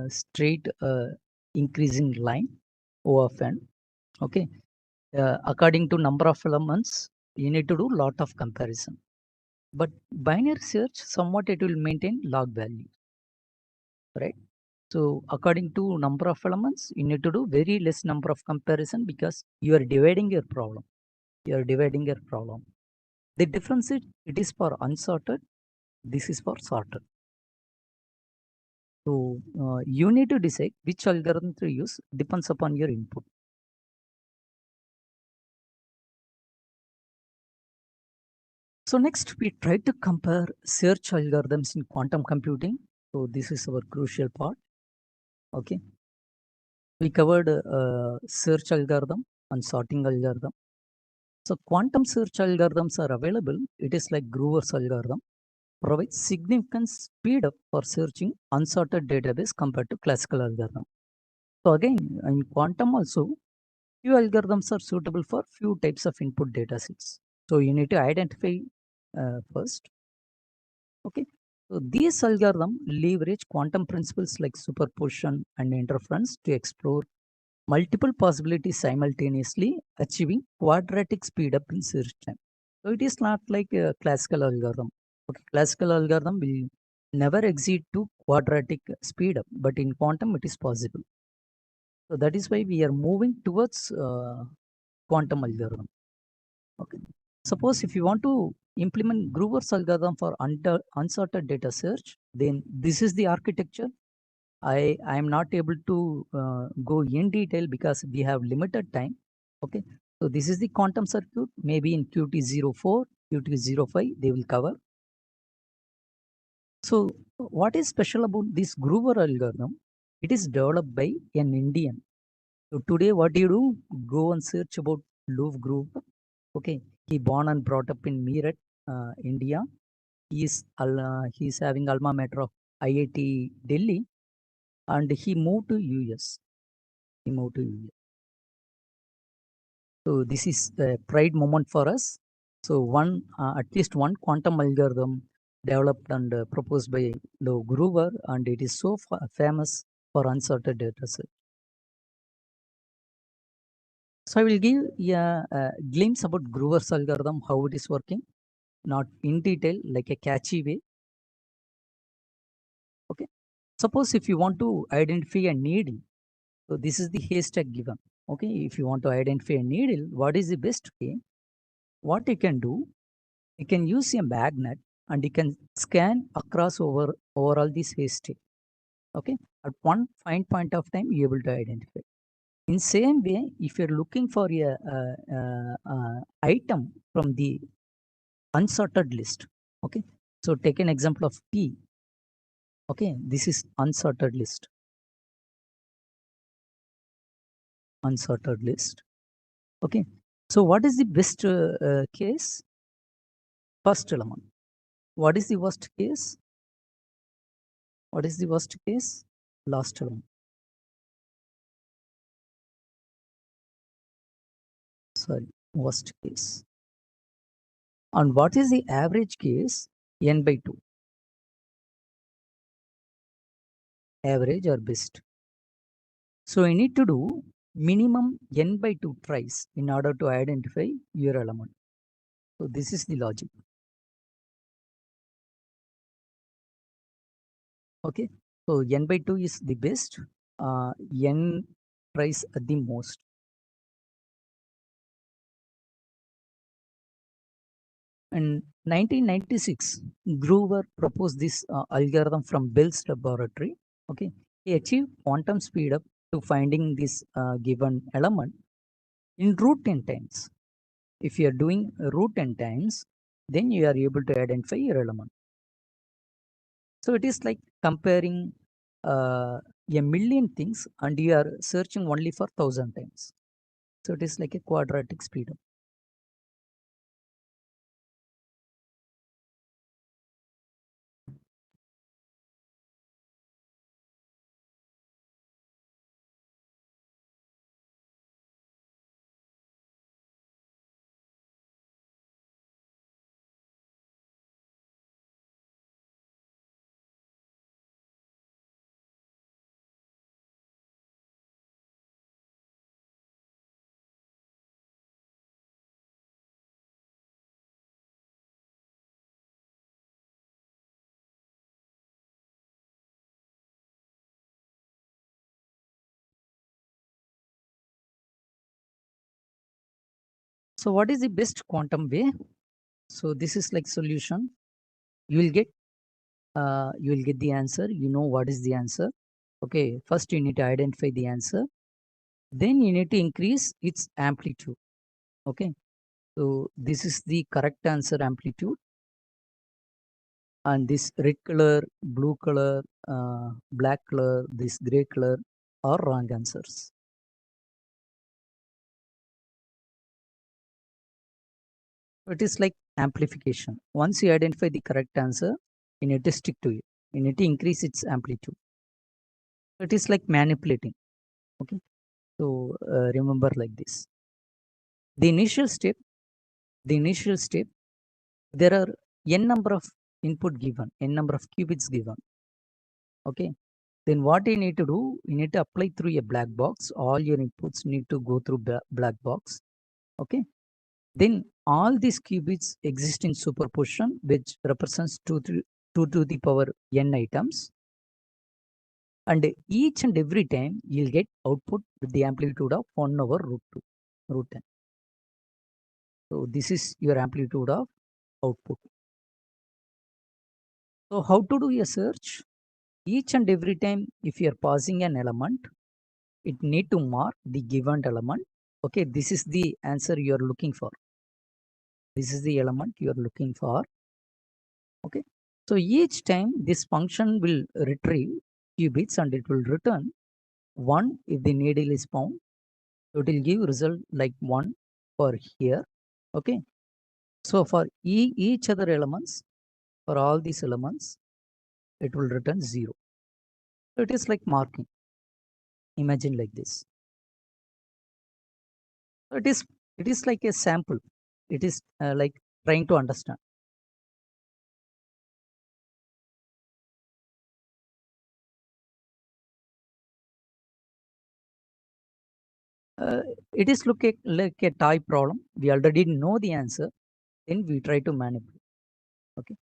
straight increasing line O of n. Okay. According to number of elements, you need to do lot of comparison. But binary search, somewhat it will maintain log value, right? So according to number of elements, you need to do very less number of comparison because you are dividing your problem. You are dividing your problem. The difference is it is for unsorted. This is for sorted. So you need to decide which algorithm to use depends upon your input. So next we try to compare search algorithms in quantum computing. So this is our crucial part. Okay. We covered search algorithm and sorting algorithm. So quantum search algorithms are available. It is like Groover's algorithm. Provides significant speed up for searching unsorted database compared to classical algorithm. So again, in quantum also, few algorithms are suitable for few types of input data sets. So you need to identify first. Okay. So these algorithms leverage quantum principles like superposition and interference to explore multiple possibilities simultaneously, achieving quadratic speed up in search time. So it is not like a classical algorithm. Okay, classical algorithm will never exceed to quadratic speed up, but in quantum it is possible. So that is why we are moving towards quantum algorithm. Okay. Suppose if you want to implement Groover's algorithm for unsorted data search, then this is the architecture. I am not able to go in detail because we have limited time. Okay. So this is the quantum circuit. Maybe in QT-04, QT-05, they will cover. So what is special about this Groover algorithm? It is developed by an Indian. So today what do you do? Go and search about Louvre Groover. Okay. He born and brought up in Meerut, India. He is having alma mater of IIT Delhi and he moved to US. We move to here. So this is a pride moment for us. So at least one quantum algorithm developed and proposed by Lou Groover, and it is so famous for unsorted data set. So I will give a glimpse about Groover's algorithm, how it is working, not in detail, like a catchy way. Okay. Suppose if you want to identify a needle, so this is the haystack given. Okay. If you want to identify a needle, what is the best way? What you can do, you can use a magnet and you can scan across over all this haystack. Okay. At one fine point of time, you're able to identify. In same way, if you're looking for a item from the unsorted list, okay. So take an example of P. Okay, this is unsorted list. Unsorted list. Okay. So what is the best case? First element. What is the worst case? What is the worst case? Last element. Sorry, worst case. And what is the average case? N by 2. Average or best. So you need to do minimum N by 2 tries in order to identify your element. So this is the logic. Okay. So N by 2 is the best. N tries at the most. In 1996, Groover proposed this algorithm from Bell's laboratory. Okay, he achieved quantum speed up to finding this given element in root 10 times. If you are doing root 10 times, then you are able to identify your element. So it is like comparing a million things and you are searching only for 1,000 times. So it is like a quadratic speed up. So what is the best quantum way? So this is like solution. You will get the answer. You know what is the answer. Okay, first you need to identify the answer. Then you need to increase its amplitude. Okay, so this is the correct answer amplitude. And this red color, blue color, black color, this gray color are wrong answers. It is like amplification. Once you identify the correct answer, you need to stick to it. You need to increase its amplitude. It is like manipulating. Okay, so remember like this. The initial step, there are n number of input given, n number of qubits given. Okay, then what you need to do, you need to apply through a black box. All your inputs need to go through black box. Okay, then all these qubits exist in superposition, which represents 2 to the power n items. And each and every time you'll get output with the amplitude of 1 over root 2, root 10. So this is your amplitude of output. So how to do a search? Each and every time if you are passing an element, it need to mark the given element. Okay, this is the answer you are looking for. This is the element you are looking for. Okay, so each time this function will retrieve qubits and it will return 1 if the needle is found. So it will give result like 1 for here. Okay, so for each other elements, for all these elements, it will return 0. So it is like marking. Imagine like this. It is like a sample. It is like trying to understand. It is like a type problem. We already know the answer, then we try to manipulate. Okay.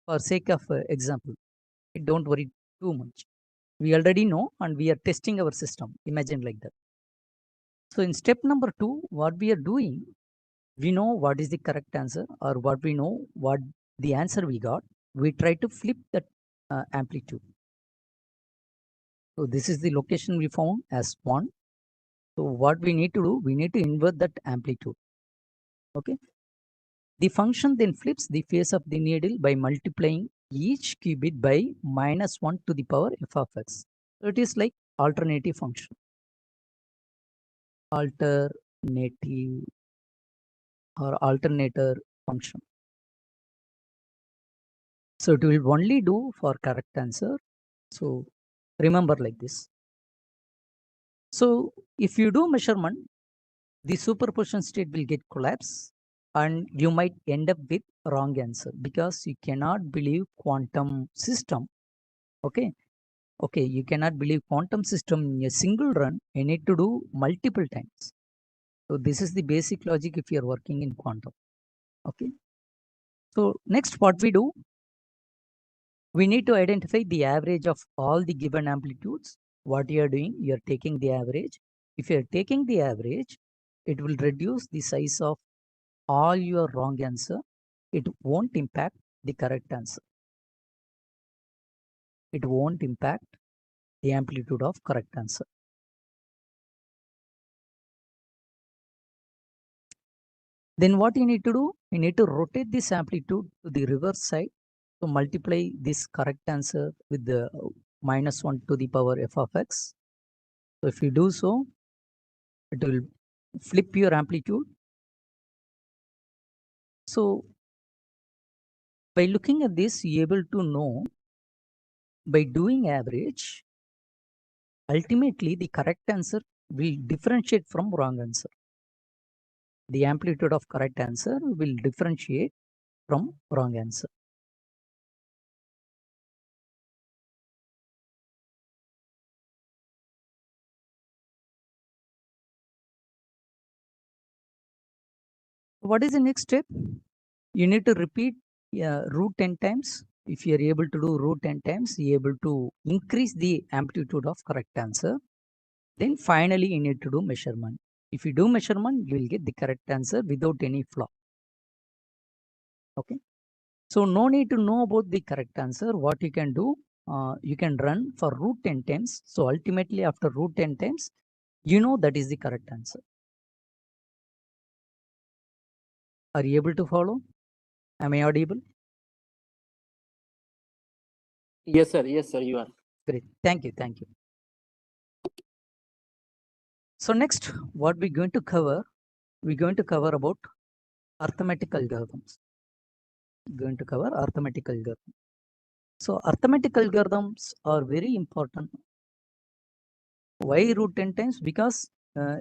For sake of example, don't worry too much. We already know and we are testing our system. Imagine like that. So in step number 2, what we are doing, we know what is the correct answer, or what we know what the answer we got. We try to flip that amplitude. So this is the location we found as 1. So what we need to do, we need to invert that amplitude. Okay. The function then flips the phase of the needle by multiplying each qubit by -1 to the power f of x. So it is like alternative function. Alternative or alternator function. So it will only do for correct answer. So remember like this. So if you do measurement, the superposition state will get collapsed and you might end up with wrong answer because you cannot believe quantum system. Okay. Okay, you cannot believe quantum system in a single run. You need to do multiple times. So this is the basic logic if you are working in quantum. Okay. So next what we do, we need to identify the average of all the given amplitudes. What you are doing, you are taking the average. If you are taking the average, it will reduce the size of all your wrong answer. It won't impact the correct answer. It won't impact the amplitude of correct answer. Then what you need to do, you need to rotate this amplitude to the reverse side to multiply this correct answer with the -1 to the power f of x. So if you do so, it will flip your amplitude. So by looking at this, you're able to know by doing average, ultimately the correct answer will differentiate from wrong answer. The amplitude of correct answer will differentiate from wrong answer. What is the next step? You need to repeat root 10 times. If you are able to do root 10 times, you are able to increase the amplitude of correct answer. Then finally, you need to do measurement. If you do measurement, you will get the correct answer without any flaw. Okay. So no need to know about the correct answer. What you can do, you can run for root 10 times. So ultimately, after root 10 times, you know that is the correct answer. Are you able to follow? Am I audible? Yes, sir. Yes, sir. You are. Great. Thank you. Thank you. So next, what we're going to cover, we're going to cover about arithmetic algorithms. We're going to cover arithmetic algorithms. So arithmetic algorithms are very important. Why root 10 times? Because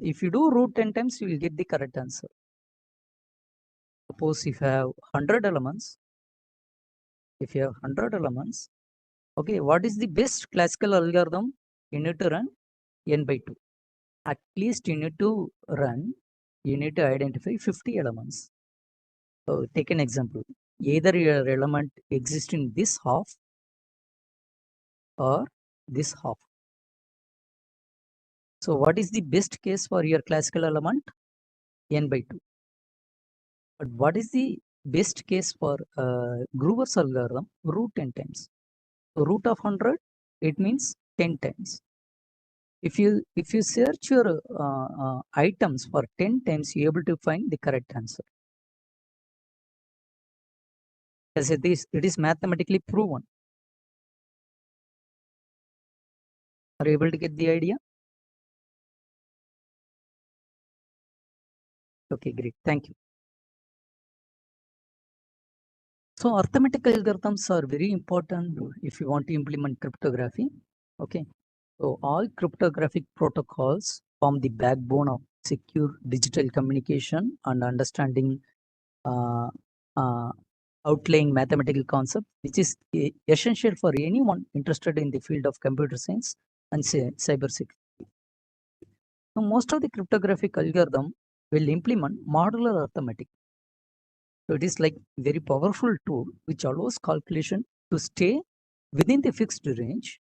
if you do root 10 times, you will get the correct answer. Suppose if you have 100 elements, okay, what is the best classical algorithm? You need to run n by 2. At least you need to identify 50 elements. So take an example. Either your element exists in this half or this half. So what is the best case for your classical element? N by 2. But what is the best case for Gruber's algorithm? Root 10 times. So root of 100, it means 10 times. If you search your items for 10 times, you're able to find the correct answer. As it is mathematically proven. Are you able to get the idea? Okay, great. Thank you. So arithmetic algorithms are very important if you want to implement cryptography. Okay. So all cryptographic protocols form the backbone of secure digital communication and understanding uh, uh, outlying mathematical concept, which is essential for anyone interested in the field of computer science and cybersecurity. So most of the cryptographic algorithm will implement modular arithmetic. So it is like very powerful tool which allows calculation to stay within the fixed range,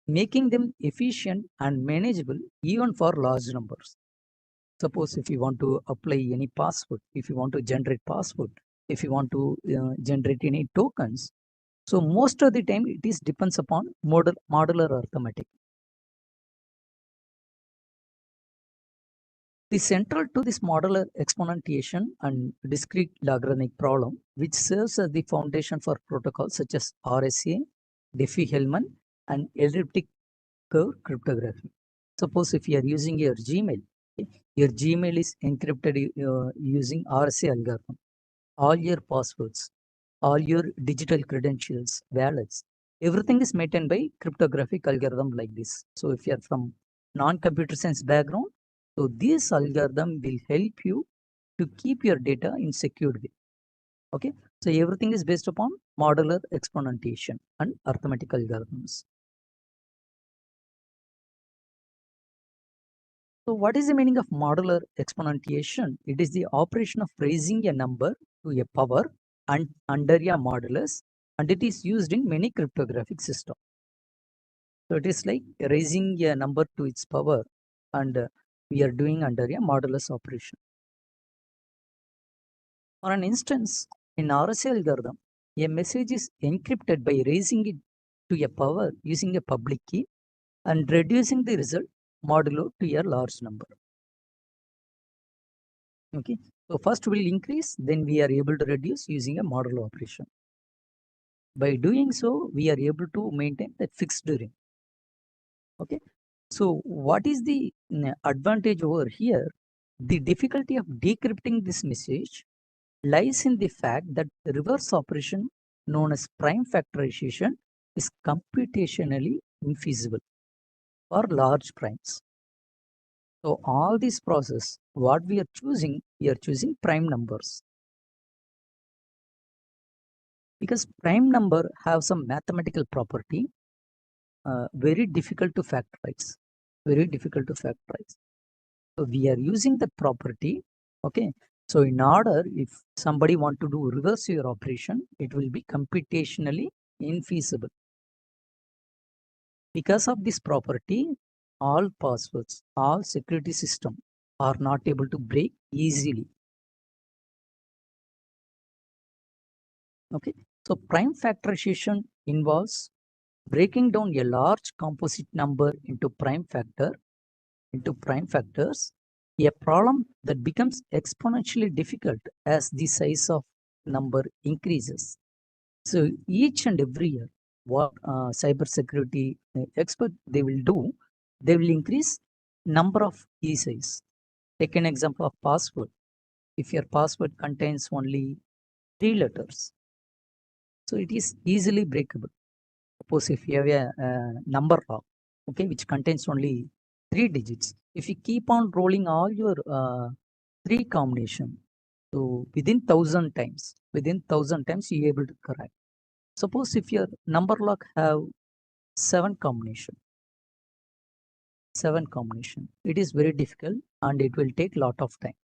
making them efficient and manageable even for large numbers. Suppose if you want to apply any password, if you want to generate password, if you want to generate any tokens, so most of the time it is depends upon modular arithmetic. The central to this modular exponentiation and discrete logarithmic problem, which serves as the foundation for protocols such as RSA, Diffie-Hellman, and elliptic curve cryptography. Suppose if you are using your Gmail, your Gmail is encrypted using RSA algorithm. All your passwords, all your digital credentials, wallets, everything is maintained by cryptographic algorithm like this. So if you are from non-computer science background, so this algorithm will help you to keep your data in secured way. Okay, so everything is based upon modular exponentiation and arithmetic algorithms. So what is the meaning of modular exponentiation? It is the operation of raising a number to a power and under a modulus, and it is used in many cryptographic systems. So it is like raising a number to its power, and we are doing under a modulus operation. For an instance, in RSA algorithm, a message is encrypted by raising it to a power using a public key and reducing the result modulo to a large number. Okay, so first we'll increase, then we are able to reduce using a modulo operation. By doing so, we are able to maintain that fixed ring. Okay, so what is the advantage over here? The difficulty of decrypting this message lies in the fact that the reverse operation known as prime factorization is computationally infeasible for large primes. So all this process, what we are choosing prime numbers. Because prime number have some mathematical property, very difficult to factorize, So we are using that property, okay. So in order, if somebody want to do reverse your operation, it will be computationally infeasible. Because of this property, all passwords, all security system are not able to break easily. Okay, so prime factorization involves breaking down a large composite number into prime factors, a problem that becomes exponentially difficult as the size of number increases. So each and every year, what cybersecurity expert they will do, they will increase number of key size. Take an example of password. If your password contains only 3 letters, so it is easily breakable. Suppose if you have a number lock, okay, which contains only 3 digits, if you keep on rolling all your 3 combination, so within 1,000 times you are able to correct. Suppose if your number lock have 7 combination, it is very difficult and it will take lot of time.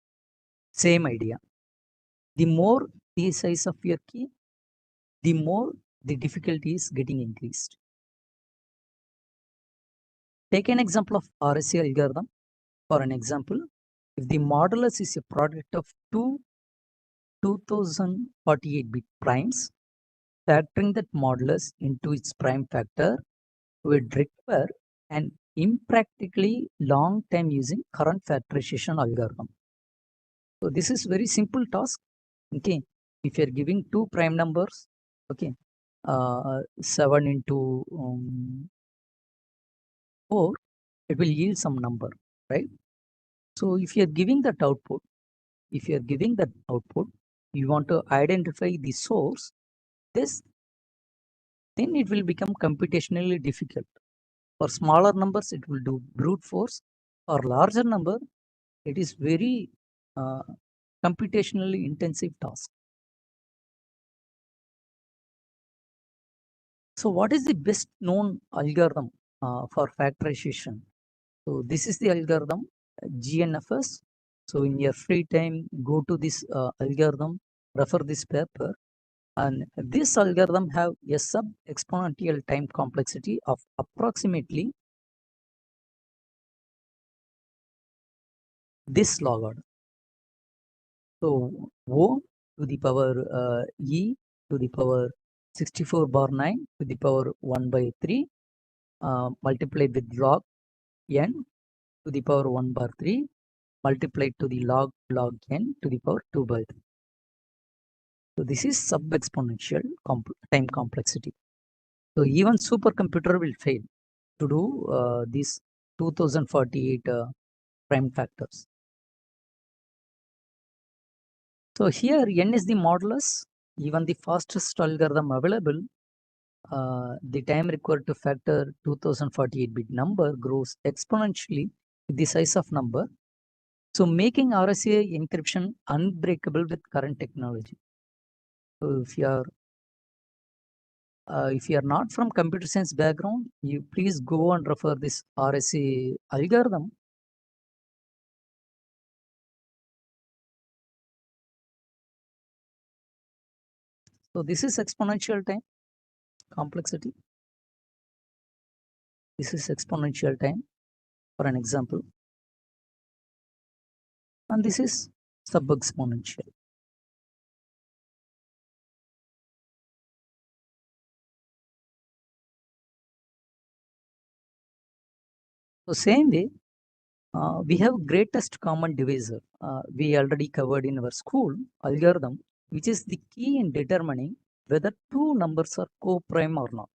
Same idea. The more the size of your key, the more the difficulty is getting increased. Take an example of RSA algorithm. For an example, if the modulus is a product of two 2048-bit primes, factoring that modulus into its prime factor would require an impractically long time using current factorization algorithm. So this is very simple task. Okay, if you are giving 2 prime numbers, okay, 7 into 4, it will yield some number, right? So if you are giving that output, you want to identify the source, then it will become computationally difficult. For smaller numbers, it will do brute force. For larger number, It is very computationally intensive task. So what is the best known algorithm for factorization? So this is the algorithm GNFS. So in your free time, go to this algorithm, refer this paper, and this algorithm have a sub-exponential time complexity of approximately this log order. So O to the power E to the power 64 bar 9 to the power 1 by 3 multiplied with log n to the power 1 bar 3 multiplied to the log n to the power 2 by 3. So this is sub-exponential time complexity. So even supercomputer will fail to do these 2048 prime factors. So here n is the modulus. Even the fastest algorithm available, the time required to factor 2048 bit number grows exponentially with the size of number. So making RSA encryption unbreakable with current technology. So if you are not from computer science background, you please go and refer this RSA algorithm. So this is exponential time complexity. This is exponential time for an example. And this is sub-exponential. So same way, we have greatest common divisor. We already covered in our school algorithm, which is the key in determining whether two numbers are co-prime or not.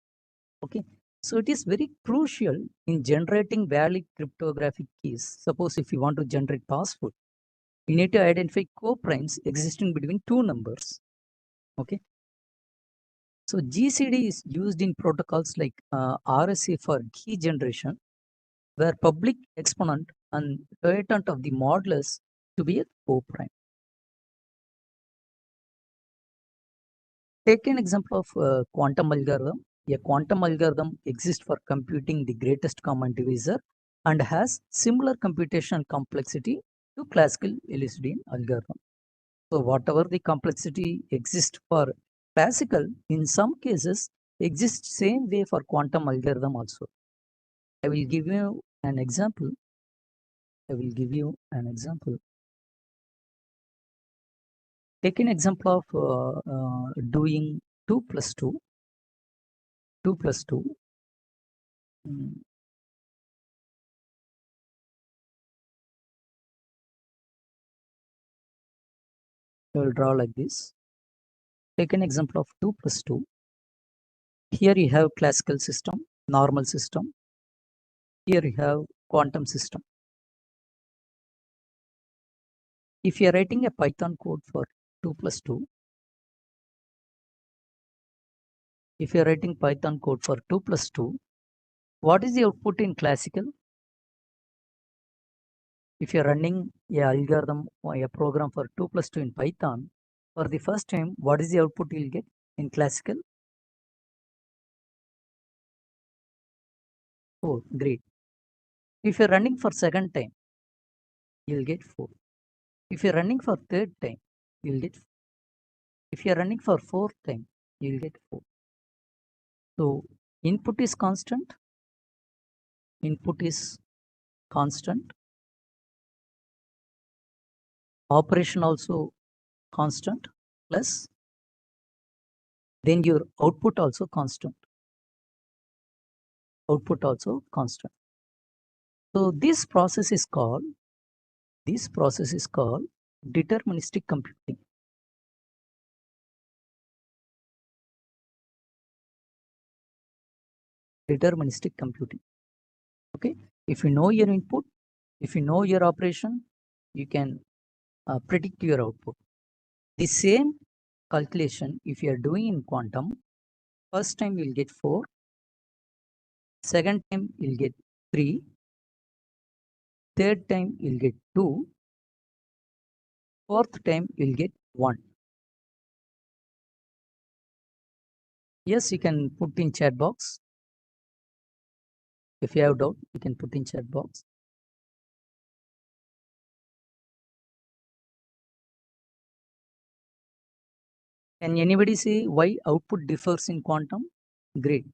Okay, so it is very crucial in generating valid cryptographic keys. Suppose if you want to generate password, you need to identify co-primes existing between two numbers. Okay, so GCD is used in protocols like RSA for key generation, where public exponent and coetant of the modulus to be a co-prime. Take an example of quantum algorithm. A quantum algorithm exists for computing the greatest common divisor and has similar computational complexity to classical Euclidean algorithm. So whatever the complexity exists for classical, in some cases exists same way for quantum algorithm also. I will give you an example. Take an example of doing 2 plus 2. 2 plus 2. I will draw like this. Take an example of 2 plus 2. Here you have classical system, normal system. Here you have quantum system. If you are writing a Python code for 2 plus 2, if you are writing Python code for 2 plus 2, what is the output in classical? If you are running a algorithm or a program for 2 plus 2 in Python, for the first time, what is the output you will get in classical? 4. Great. If you are running for second time, you will get 4. If you are running for third time, you will get 4. If you are running for fourth time, you will get 4. So input is constant. Input is constant. Operation also constant, plus then your output also constant. Output also constant. So this process is called deterministic computing. Deterministic computing. Okay, if you know your input, if you know your operation, you can predict your output. The same calculation, if you are doing in quantum, first time you'll get 4, second time you'll get 3, third time you'll get 2, Fourth time you'll get 1. Yes, you can put in chat box. If you have doubt, you can put in chat box. Can anybody say why output differs in quantum? Great.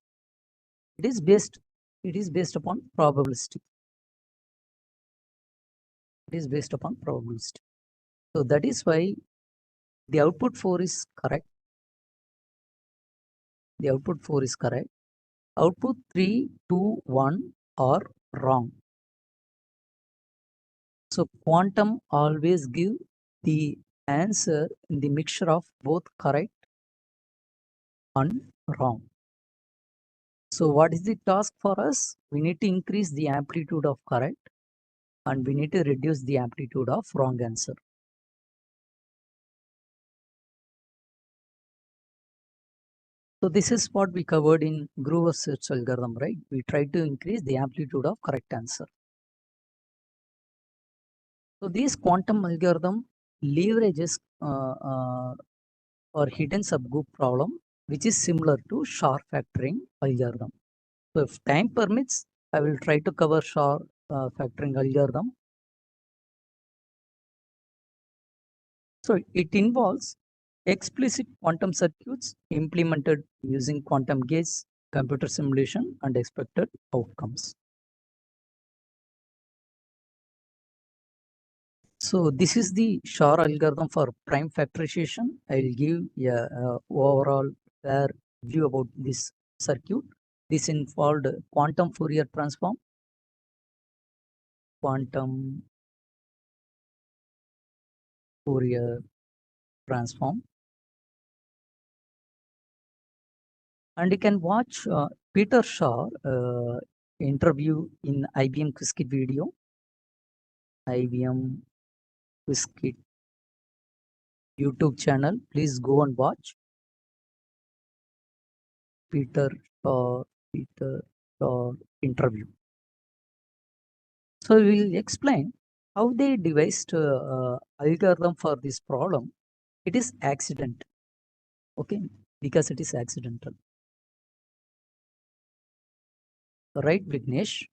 It is based upon probabilistic. It is based upon probabilistic. So that is why the output 4 is correct. The output 4 is correct. Output 3, 2, 1 are wrong. So quantum always give the answer in the mixture of both correct and wrong. So what is the task for us? We need to increase the amplitude of correct and we need to reduce the amplitude of wrong answer. So this is what we covered in Groover search algorithm, right? We try to increase the amplitude of correct answer. So this quantum algorithm leverages or hidden subgroup problem, which is similar to Shor factoring algorithm. So if time permits, I will try to cover Shor factoring algorithm. So it involves explicit quantum circuits implemented using quantum gates, computer simulation, and expected outcomes. So this is the Shor algorithm for prime factorization. I will give a overall fair view about this circuit. This involved quantum Fourier transform, quantum Fourier transform, and you can watch Peter Shor interview in IBM Qiskit video. IBM Qiskit YouTube channel. Please go and watch Peter Shor interview. So we will explain how they devised algorithm for this problem. It is accident, okay, because it is accidental, right, Vignesh?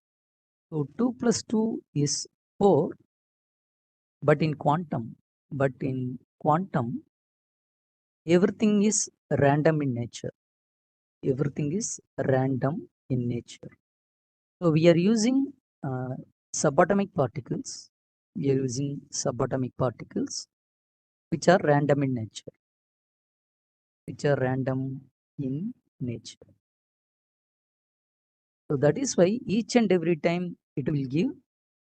So 2 plus 2 is 4, but in quantum, everything is random in nature. Everything is random in nature. So we are using subatomic particles. We are using subatomic particles which are random in nature. Which are random in nature. So that is why each and every time it will give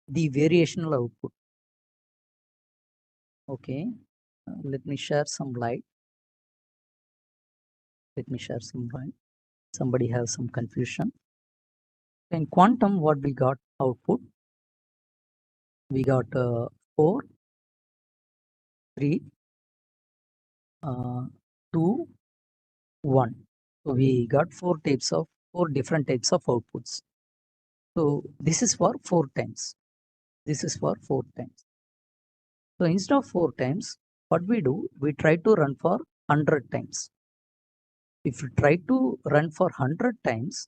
the variational output. Okay, let me share some light. Let me share some light. Somebody has some confusion. In quantum, what we got output? We got 4, 3, 2, 1. So we got four different types of outputs. So this is for 4 times. This is for 4 times. So instead of 4 times, what we do, we try to run for 100 times. If you try to run for 100 times,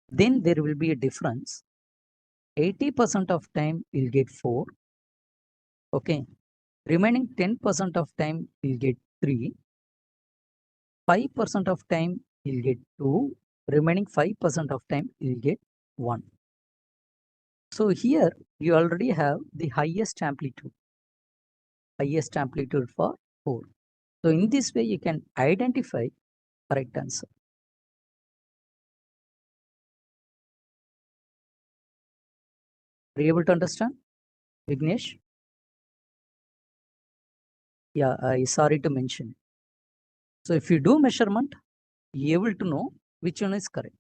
then there will be a difference. 80% of time you'll get 4. Okay. Remaining 10% of time you'll get 3. 5% of time you'll get 2. Remaining 5% of time you'll get 1. So here you already have the highest amplitude for 4. So in this way you can identify correct answer. Are you able to understand, Vignesh? Yeah, sorry to mention. So if you do measurement, you're able to know which one is correct.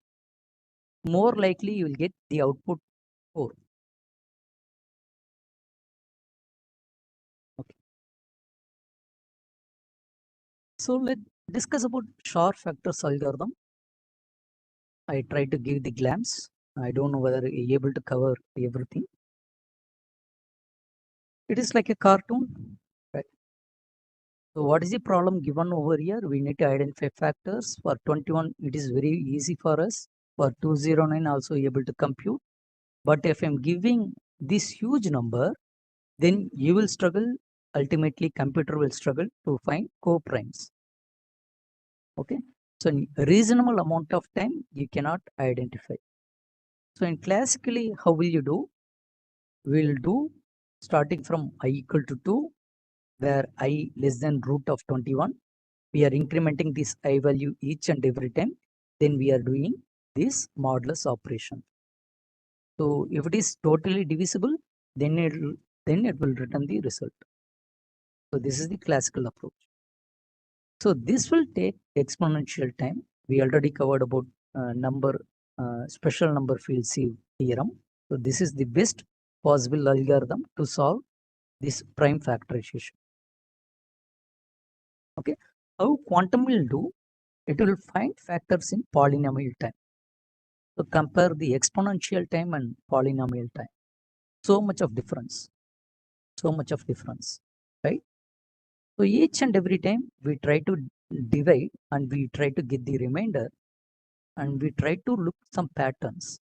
More likely you will get the output 4. Okay. So let's discuss about Shor factors algorithm. I try to give the glance. I don't know whether you're able to cover everything. It is like a cartoon, right? So what is the problem given over here? We need to identify factors. For 21, it is very easy for us. For 209, also able to compute. But if I'm giving this huge number, then you will struggle. Ultimately, computer will struggle to find co-primes. Okay. So in a reasonable amount of time, you cannot identify. So in classically, how will you do? We'll do starting from I equal to 2, where I less than root of 21. We are incrementing this I value each and every time. Then we are doing this modulus operation. So if it is totally divisible, then it will return the result. So this is the classical approach. So this will take exponential time. We already covered about special number field sieve theorem. So this is the best possible algorithm to solve this prime factorization. Okay, how quantum will do? It will find factors in polynomial time. So compare the exponential time and polynomial time. So much of difference. So much of difference, right? So each and every time we try to divide and we try to get the remainder and we try to look some patterns.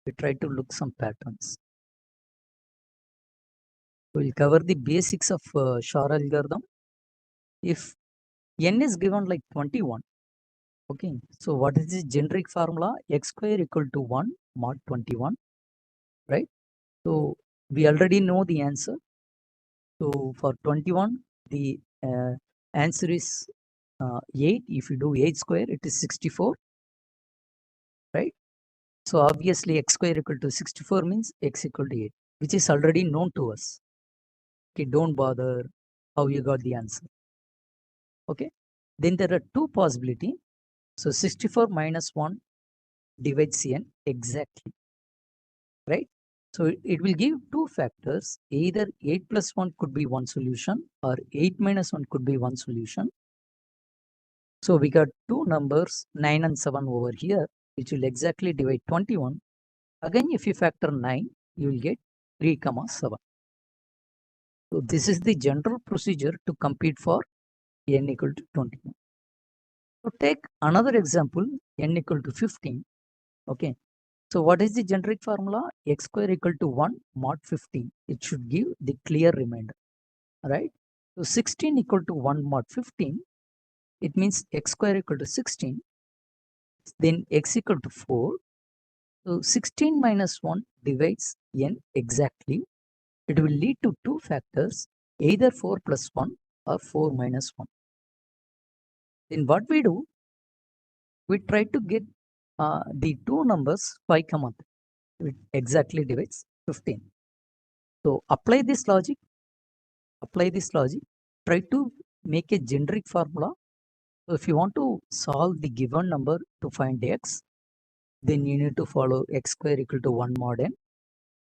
We try to look some patterns. We'll cover the basics of Shor algorithm. If n is given like 21, okay, so what is the generic formula? X square equal to 1 mod 21, right? So we already know the answer. So for 21, the answer is 8. If you do 8 square, it is 64, right? So obviously x square equal to 64 means x equal to 8, which is already known to us. Okay, don't bother how you got the answer. Okay, then there are two possibilities. So 64 minus 1 divides n exactly, right? So it will give two factors. Either 8 plus 1 could be one solution or 8 minus 1 could be one solution. So we got two numbers 9 and 7 over here, which will exactly divide 21. Again, if you factor 9, you will get 3, 7. So this is the general procedure to compute for n equal to 21. So take another example, n equal to 15. Okay. So what is the generic formula? X square equal to 1 mod 15. It should give the clear remainder, right? So 16 equal to 1 mod 15. It means x square equal to 16. Then x equal to 4. So 16 minus 1 divides n exactly. It will lead to two factors, either 4 plus 1 or 4 minus 1. Then what we do? We try to get the two numbers 5, 3. It exactly divides 15. So apply this logic, try to make a generic formula. So if you want to solve the given number to find x, then you need to follow x square equal to 1 mod n.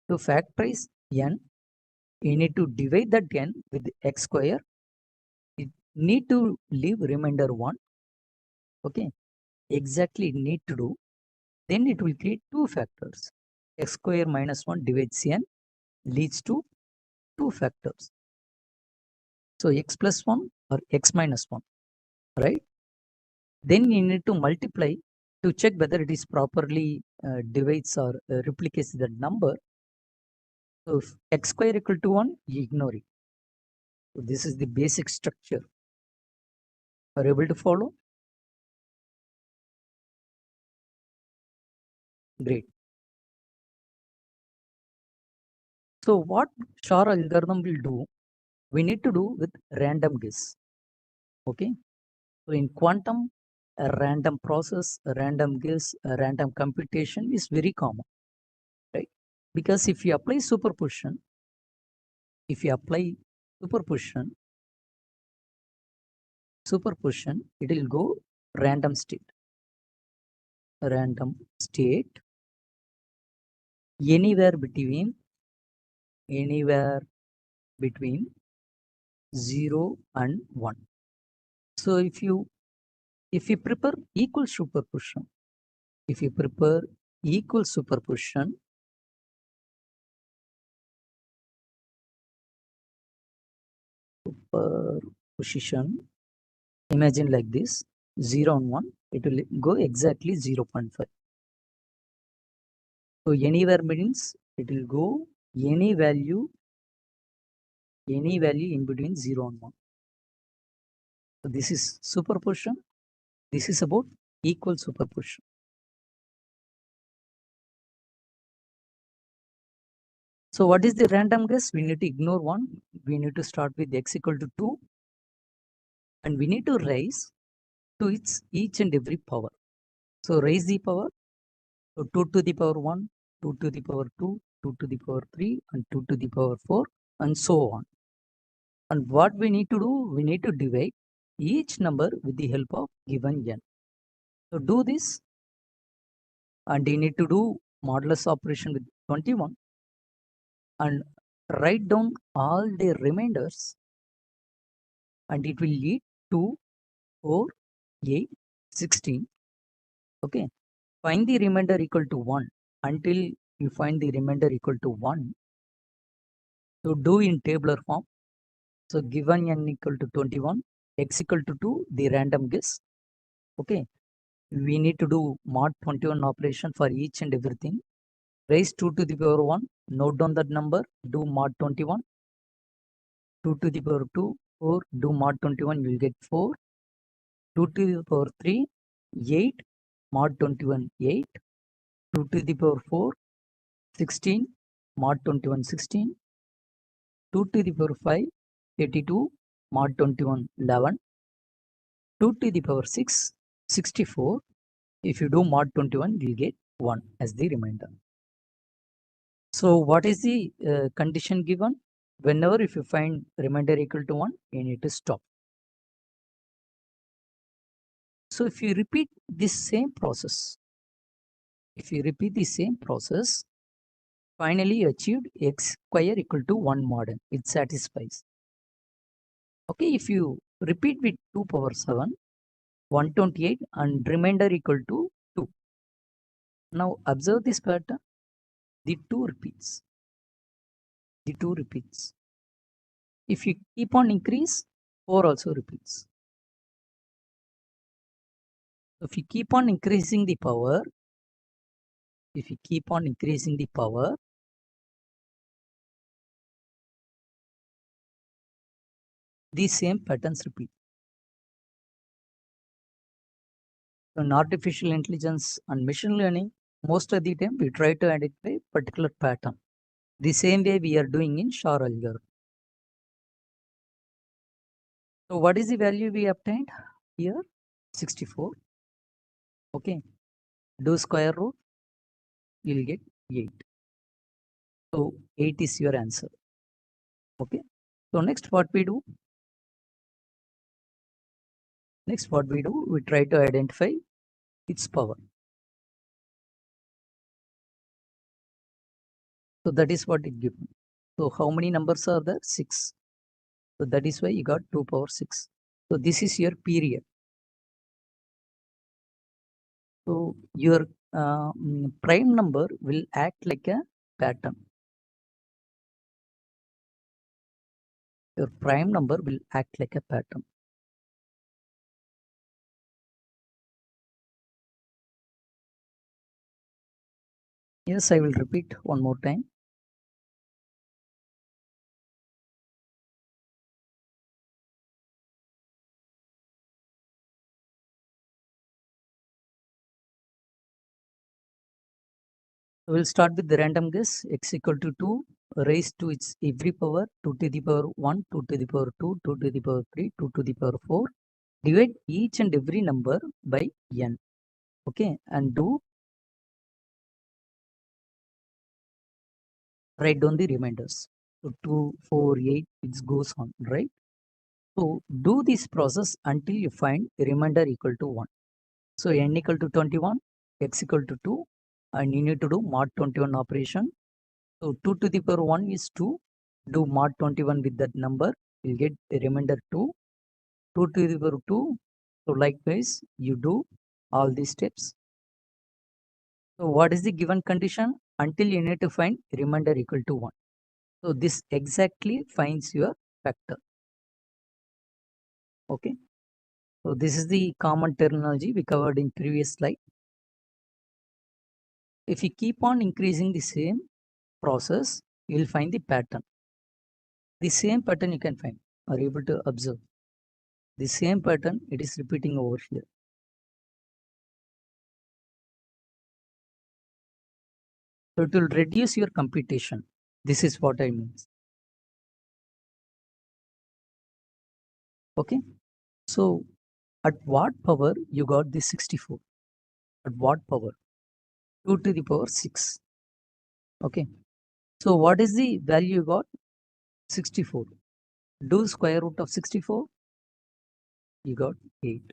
To factorize n, you need to divide that n with x square. You need to leave remainder 1. Okay, exactly need to do. Then it will create two factors. X square minus 1 divides n leads to two factors. So x plus 1 or x minus 1, right? Then you need to multiply to check whether it is properly divides or replicates that number. So if x square equal to 1, you ignore it. So this is the basic structure. Are you able to follow? Great. So what Shor algorithm will do, we need to do with random guess. Okay. So in quantum, a random process, a random guess, a random computation is very common, right? Because if you apply superposition, superposition, it will go random state, anywhere between 0 and 1. So if you prepare equal superposition, position, imagine like this, 0 and 1, it will go exactly 0.5. So anywhere means it will go any value in between 0 and 1. So this is superposition. This is about equal superposition. So what is the random guess? We need to ignore 1. We need to start with x equal to 2. And we need to raise to its each and every power. So raise the power. So 2 to the power 1, 2 to the power 2, 2 to the power 3, and 2 to the power 4, and so on. And what we need to do, we need to divide each number with the help of given n. So do this, and you need to do modulus operation with 21 and write down all the remainders, and it will lead to 4, 8, 16. Okay, find the remainder equal to 1 until you find the remainder equal to 1. So do in tabular form. So given n equal to 21, x equal to 2, the random guess. Okay, we need to do mod 21 operation for each and everything. Raise 2 to the power 1, note down that number, do mod 21. 2 to the power 2, 4, do mod 21, you will get 4. 2 to the power 3, 8, mod 21, 8. 2 to the power 4, 16, mod 21, 16. 2 to the power 5, 32, mod 21, 11. 2 to the power 6, 64. If you do mod 21, you will get 1 as the remainder. So what is the condition given? Whenever if you find remainder equal to 1, you need to stop. So if you repeat this same process, finally you achieved x square equal to 1 mod n. It satisfies. Okay, if you repeat with 2 power 7, 128 and remainder equal to 2. Now observe this pattern. The 2 repeats. If you keep on increase, 4 also repeats. If you keep on increasing the power, these same patterns repeat. So in artificial intelligence and machine learning, most of the time we try to identify particular pattern. The same way we are doing in Shor algorithm. So what is the value we obtained here? 64. Okay. Do square root, you will get 8. So 8 is your answer. Okay. So next what we do? We try to identify its power. So that is what it given. So how many numbers are there? 6. So that is why you got 2 power 6. So this is your period. So your prime number will act like a pattern. Your prime number will act like a pattern. Yes, I will repeat one more time. We'll start with the random guess. X equal to 2 raised to its every power, 2 to the power 1, 2 to the power 2, 2 to the power 3, 2 to the power 4. Divide each and every number by n. Okay, and do write down the remainders. So 2, 4, 8, it goes on, right? So do this process until you find the remainder equal to 1. So n equal to 21, x equal to 2, and you need to do mod 21 operation. So 2 to the power 1 is 2. Do mod 21 with that number. You'll get the remainder 2. 2 to the power 2. So likewise, you do all these steps. So what is the given condition? Until you need to find remainder equal to 1. So this exactly finds your factor. Okay. So this is the common terminology we covered in previous slide. If you keep on increasing the same process, you will find the pattern. The same pattern you can find, are able to observe. The same pattern, it is repeating over here. So it will reduce your computation. This is what I mean. Okay. So at what power you got this 64? At what power? 2 to the power 6. Okay. So what is the value you got? 64. Do square root of 64. You got 8.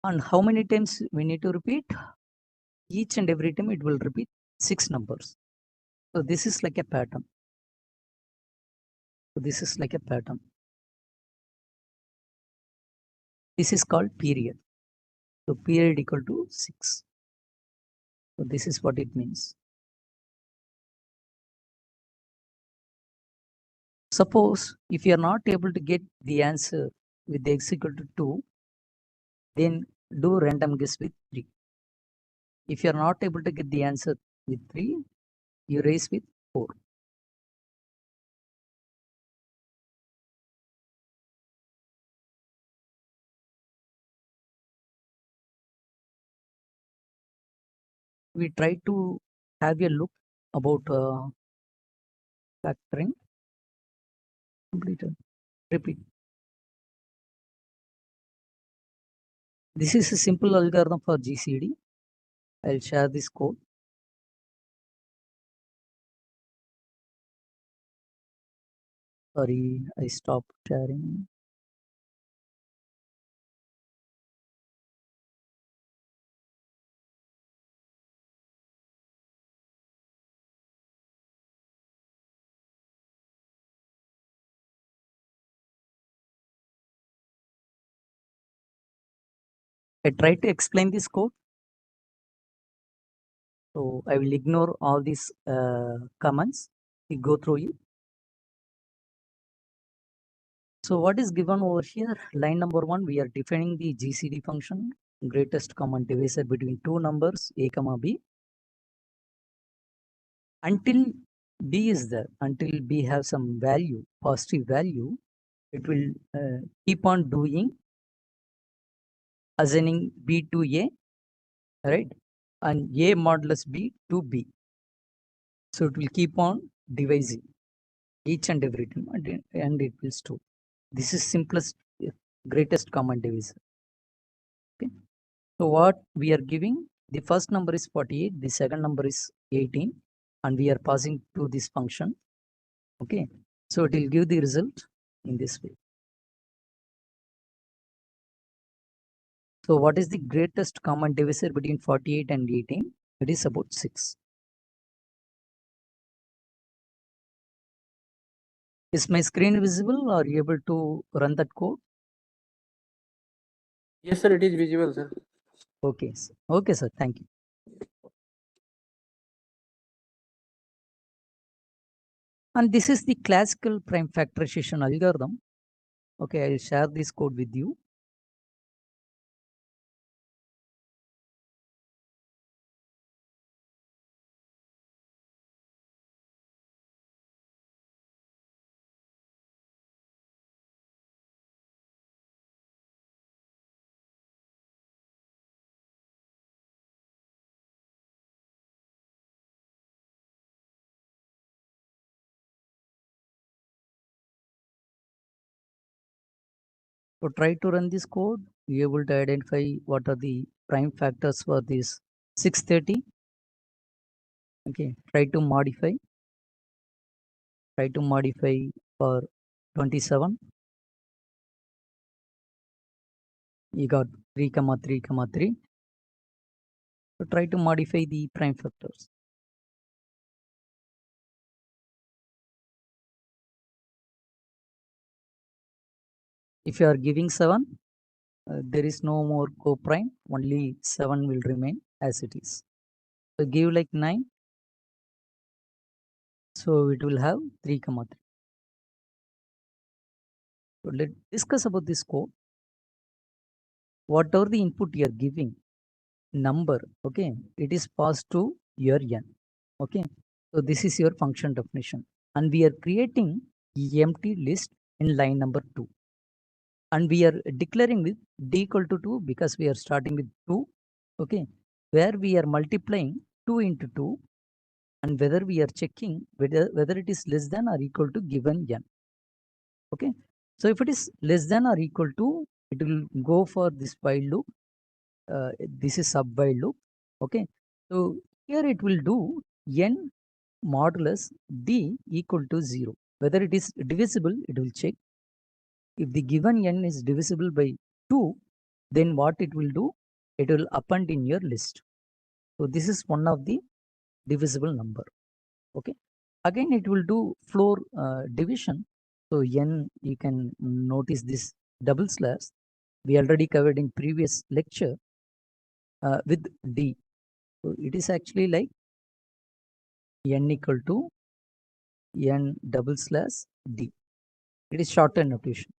And how many times we need to repeat? Each and every time it will repeat 6 numbers. So this is like a pattern. So this is like a pattern. This is called period. So period equal to 6. So this is what it means. Suppose if you are not able to get the answer with the x equal to 2, then do random guess with 3. If you are not able to get the answer with 3, you raise with 4. We try to have a look about factoring. Completed. Repeat. This is a simple algorithm for GCD. I'll share this code. Sorry, I stopped sharing. I try to explain this code. So I will ignore all these comments. We go through it. So what is given over here? Line number 1, we are defining the GCD function, greatest common divisor between two numbers a comma b. Until b is there, until b have some value, positive value, it will keep on doing assigning b to a, right? And a modulus b to b. So it will keep on divising each and every time, and it will store. This is simplest, greatest common divisor. Okay. So what we are giving, the first number is 48, the second number is 18, and we are passing to this function. Okay. So it will give the result in this way. So what is the greatest common divisor between 48 and 18? It is about 6. Is my screen visible? Are you able to run that code? Yes, sir, it is visible, sir. Okay. Okay, sir. Thank you. And this is the classical prime factorization algorithm. Okay, I'll share this code with you. So try to run this code. You're able to identify what are the prime factors for this 630. Okay, try to modify. Try to modify for 27. You got 3 comma 3 comma 3. So try to modify the prime factors. If you are giving 7, there is no more co-prime, only 7 will remain. as it is. So give like 9. So it will have 3 comma 3. So let's discuss about this code. Whatever the input you are giving, number, okay, it is passed to your n. Okay, so this is your function definition, and we are creating empty list in line number 2, and we are declaring with d equal to 2 because we are starting with 2. Okay, where we are multiplying 2 into 2, and whether we are checking whether it is less than or equal to given n. Okay, so if it is less than or equal to, it will go for this while loop. This is sub while loop. Okay, so here it will do n modulus d equal to 0. Whether it is divisible, it will check. If the given n is divisible by 2, then what it will do? It will append in your list. So this is one of the divisible number. Okay, again it will do floor division. So n, you can notice this double slash we already covered in previous lecture with d. So it is actually like n equal to n double slash d. It is shorthand notation,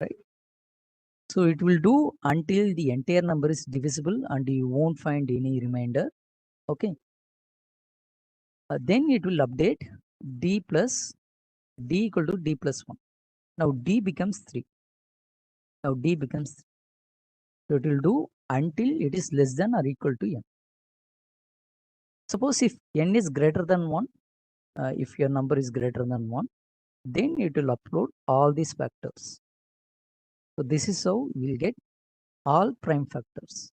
right? So it will do until the entire number is divisible and you won't find any remainder. Okay, then it will update d plus d equal to d plus 1. Now d becomes 3. Now d becomes 3. So it will do until it is less than or equal to n. Suppose if n is greater than 1, if your number is greater than 1, then it will upload all these factors. So this is how we will get all prime factors.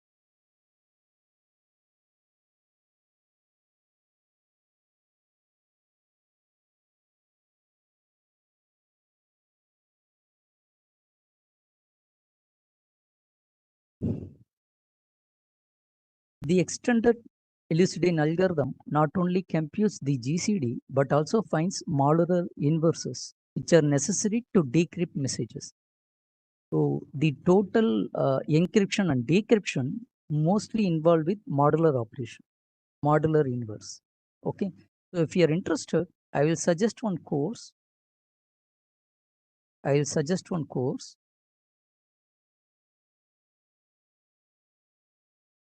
The extended Eleutherian algorithm not only computes the GCD but also finds modular inverses which are necessary to decrypt messages. So the total encryption and decryption mostly involved with modular operation, modular inverse. Okay, so if you are interested, I will suggest one course.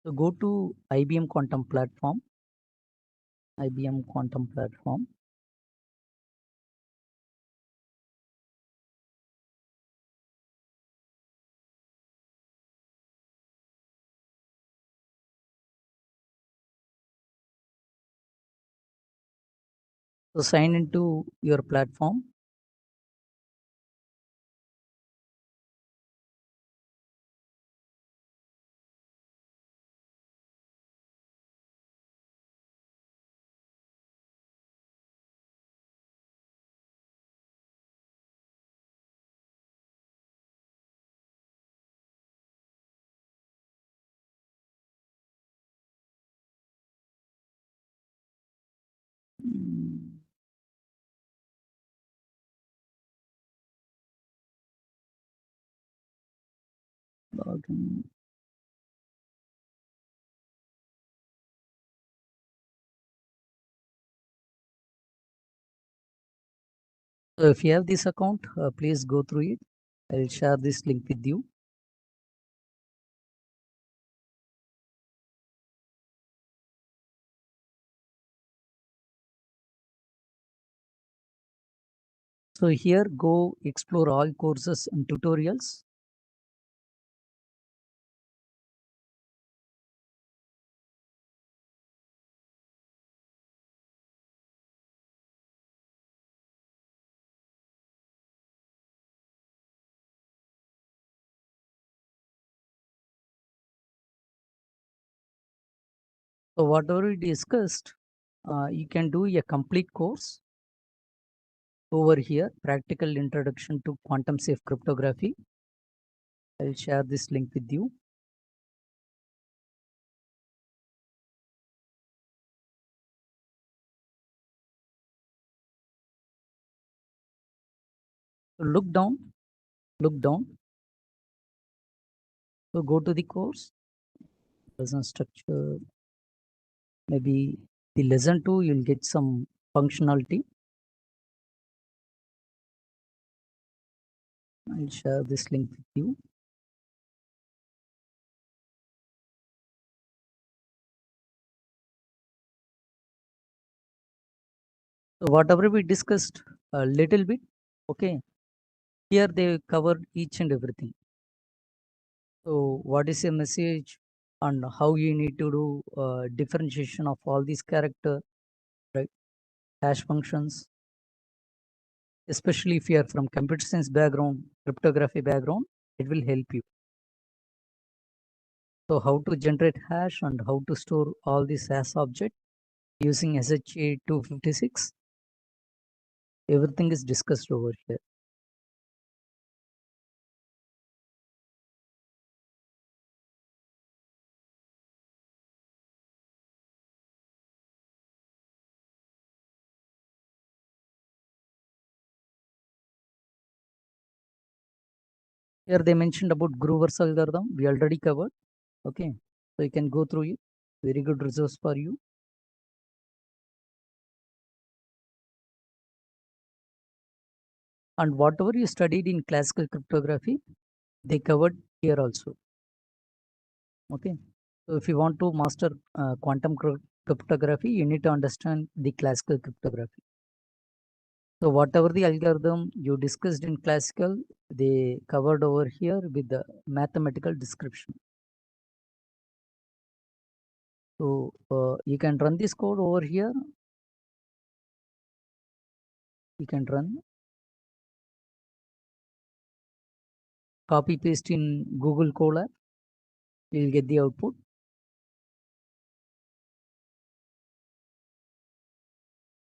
So go to IBM Quantum Platform. IBM Quantum Platform. So sign into your platform. Login. So if you have this account, please go through it. I will share this link with you. So here go explore all courses and tutorials. So whatever we discussed, you can do a complete course over here, Practical Introduction to Quantum Safe Cryptography. I will share this link with you. So look down. So go to the course. lesson structure. Maybe the lesson 2 you'll get some functionality. I'll share this link with you. So whatever we discussed a little bit, okay, here they covered each and everything. So what is a message and how you need to do differentiation of all these character, right? Hash functions, especially if you are from computer science background, cryptography background, it will help you. So how to generate hash and how to store all these hash object using SHA 256. Everything is discussed over here. Here they mentioned about Groover's algorithm. We already covered. Okay, so you can go through it. Very good resource for you. And whatever you studied in classical cryptography, they covered here also. Okay, so if you want to master quantum cryptography, you need to understand the classical cryptography. So whatever the algorithm you discussed in classical, they covered over here with the mathematical description. So you can run this code over here. You can run, copy paste in Google Colab. You'll get the output.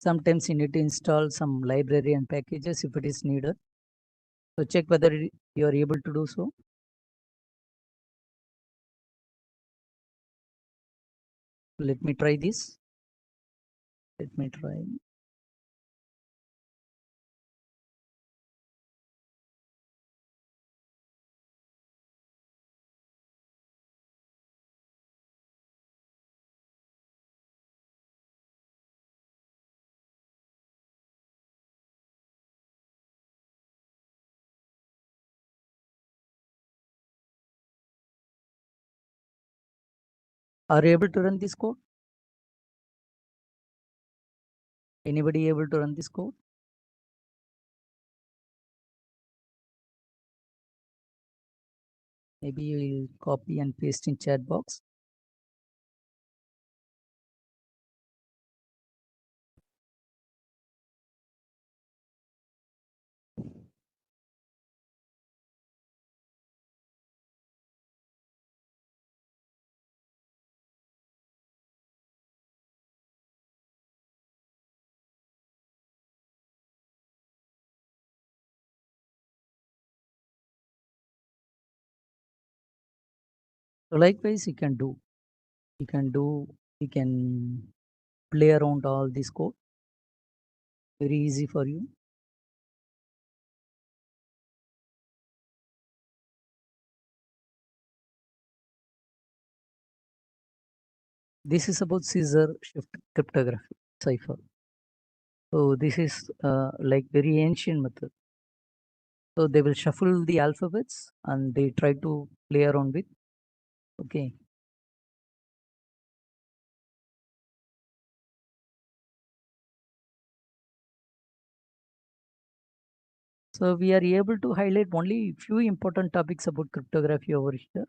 Sometimes you need to install some library and packages if it is needed. So check whether you are able to do so. Let me try this. Let me try. Are you able to run this code? Anybody able to run this code? Maybe you will copy and paste in chat box. So likewise, you can do. You can play around all this code. Very easy for you. This is about scissor shift cryptography cipher. So this is like very ancient method. So they will shuffle the alphabets and they try to play around with. Okay. So we are able to highlight only few important topics about cryptography over here.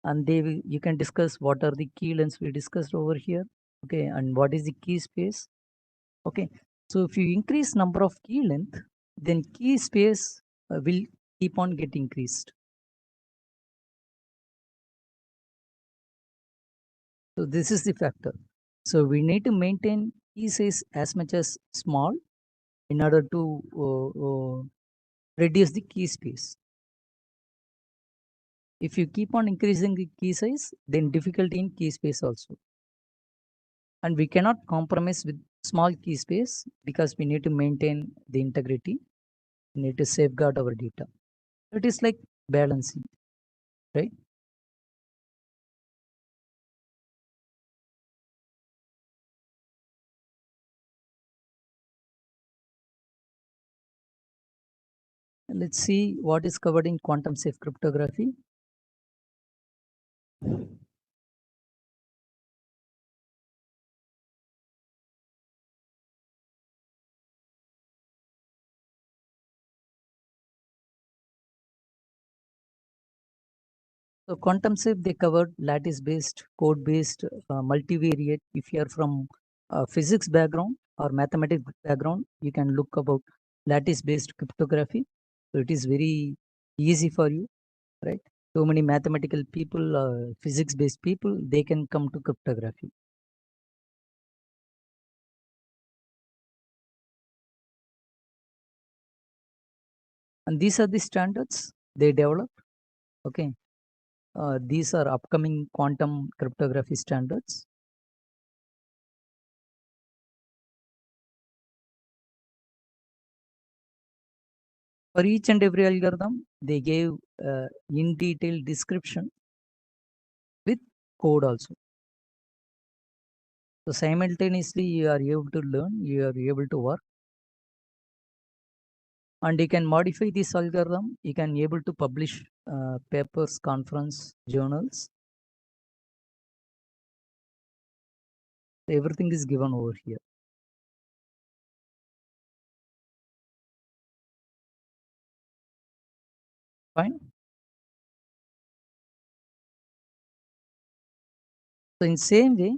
And you can discuss what are the key lengths we discussed over here. Okay, and what is the key space. Okay, so if you increase number of key length, then key space will keep on get increased. So this is the factor. So we need to maintain key size as much as small in order to reduce the key space. If you keep on increasing the key size, then difficulty in key space also. And we cannot compromise with small key space because we need to maintain the integrity. We need to safeguard our data. It is like balancing, right? Let's see what is covered in quantum safe cryptography. So quantum safe, they covered lattice-based, code-based, multivariate. If you are from physics background or mathematics background, you can look about lattice-based cryptography. So it is very easy for you, right? So many mathematical people, physics-based people, they can come to cryptography. And these are the standards they developed. Okay, these are upcoming quantum cryptography standards. For each and every algorithm, they gave in detail description with code also. So simultaneously, you are able to learn, you are able to work, and you can modify this algorithm. You can able to publish papers, conference, journals. Everything is given over here. Fine. So in same way,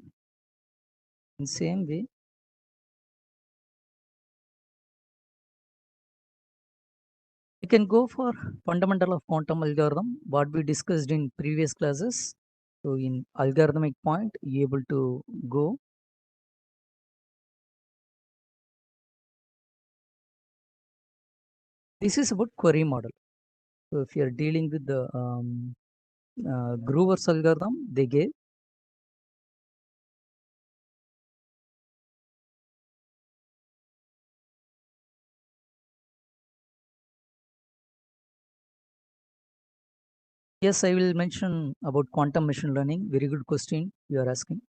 you can go for fundamental of quantum algorithm, what we discussed in previous classes. So in algorithmic point, you able to go. This is about query model. So if you are dealing with the Groover's algorithm, they gave. Yes, I will mention about quantum machine learning. Very good question you are asking.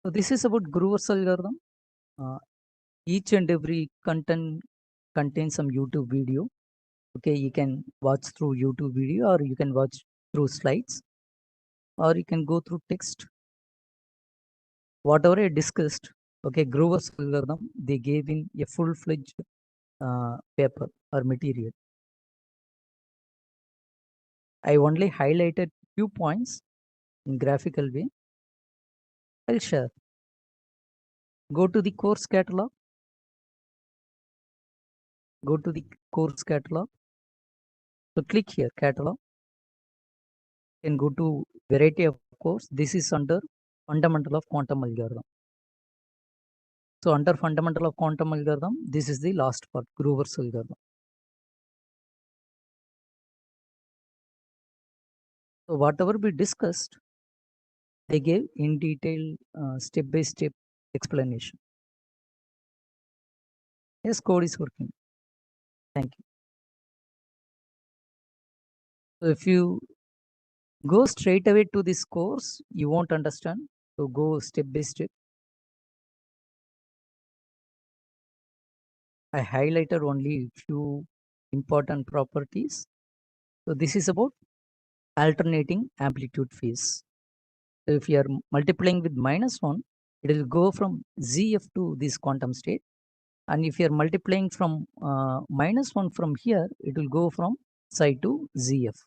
So this is about Groover's algorithm. Each and every content contains some YouTube video. Okay, you can watch through YouTube video, or you can watch through slides, or you can go through text. Whatever I discussed, okay, Groover's algorithm, they gave in a full-fledged paper or material. I only highlighted few points in graphical way. I'll share. Go to the course catalog. Go to the course catalog. So click here, catalog. Then go to variety of course. This is under fundamental of quantum algorithm. So under fundamental of quantum algorithm, this is the last part, Groover's algorithm. So whatever we discussed, they gave in detail step-by-step explanation. Yes, code is working. Thank you. So if you go straight away to this course, you won't understand. So go step by step. I highlighted only few important properties. So this is about alternating amplitude phase. So if you are multiplying with -1, it will go from ZF to this quantum state. And if you are multiplying from -1 from here, it will go from psi to ZF.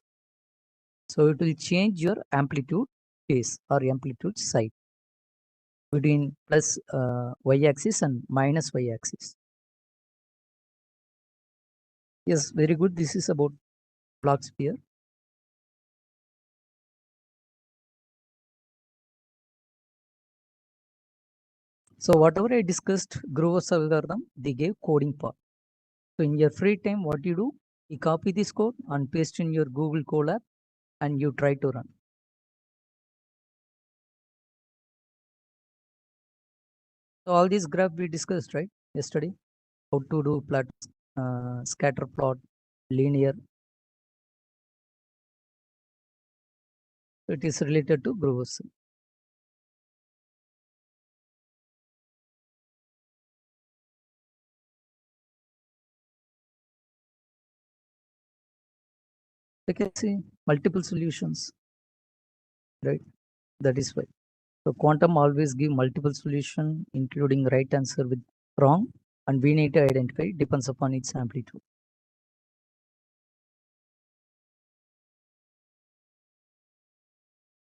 So it will change your amplitude phase or amplitude side between plus y-axis and minus y-axis. Yes, very good. This is about block sphere. So whatever I discussed, Groover's algorithm, they gave coding part. So in your free time, what you do, you copy this code and paste in your Google Colab and you try to run. So all these graph we discussed, right, yesterday, how to do plot, scatter plot, linear. It is related to Groover's. You can see multiple solutions, right? That is why. So quantum always give multiple solution, including right answer with wrong, and we need to identify depends upon its amplitude.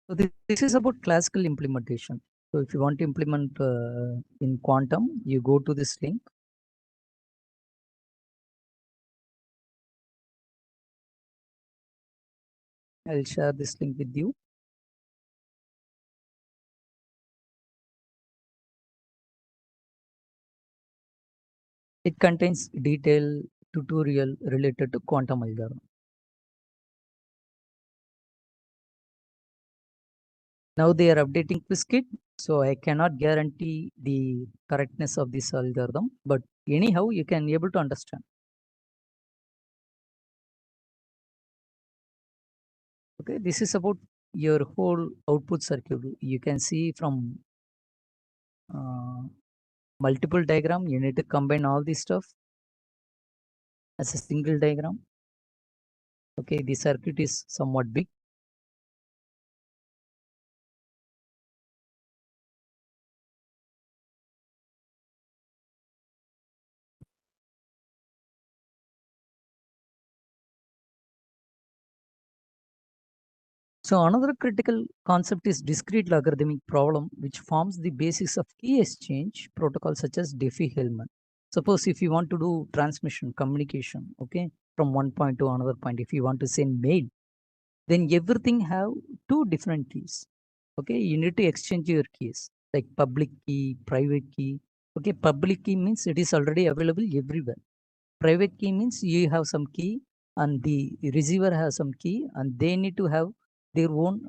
So this is about classical implementation. So if you want to implement in quantum, you go to this link. I'll share this link with you. It contains detailed tutorial related to quantum algorithm. Now they are updating Qiskit, so I cannot guarantee the correctness of this algorithm, but anyhow, you can able to understand. Okay, this is about your whole output circuit. You can see from multiple diagram, you need to combine all this stuff as a single diagram. Okay, the circuit is somewhat big. So another critical concept is discrete logarithmic problem, which forms the basis of key exchange protocols such as Diffie-Hellman. Suppose if you want to do transmission, communication, okay, from one point to another point, if you want to send mail, then everything have two different keys. Okay, you need to exchange your keys like public key, private key. Okay, public key means it is already available everywhere. Private key means you have some key and the receiver has some key and they need to have their own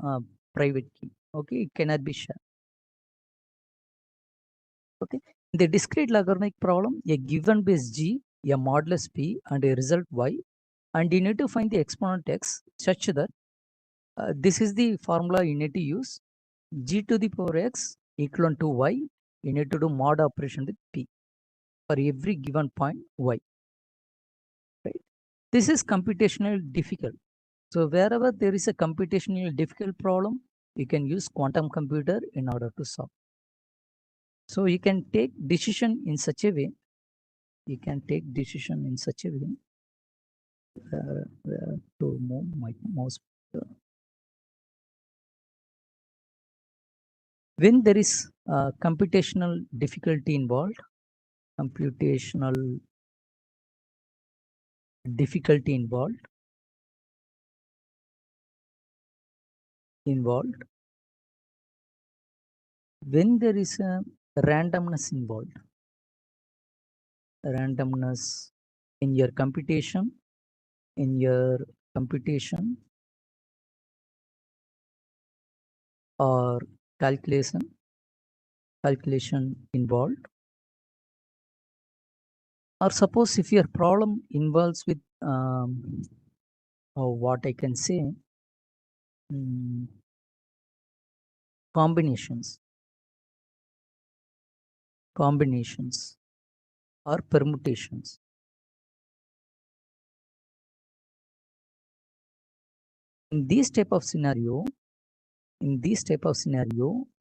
private key. Okay, it cannot be shared. Okay, the discrete logarithmic problem, a given base g, a modulus p, and a result y, and you need to find the exponent x such that this is the formula you need to use. G to the power x equivalent to y. You need to do mod operation with p for every given point y. Right? This is computationally difficult. So wherever there is a computationally difficult problem, you can use quantum computer in order to solve. So you can take decision in such a way. You can take decision in such a way to move my mouse. When there is computational difficulty involved, computational difficulty involved, when there is a randomness involved, randomness in your computation, or calculation involved, or suppose if your problem involves with what I can say, combinations or permutations. In this type of scenario,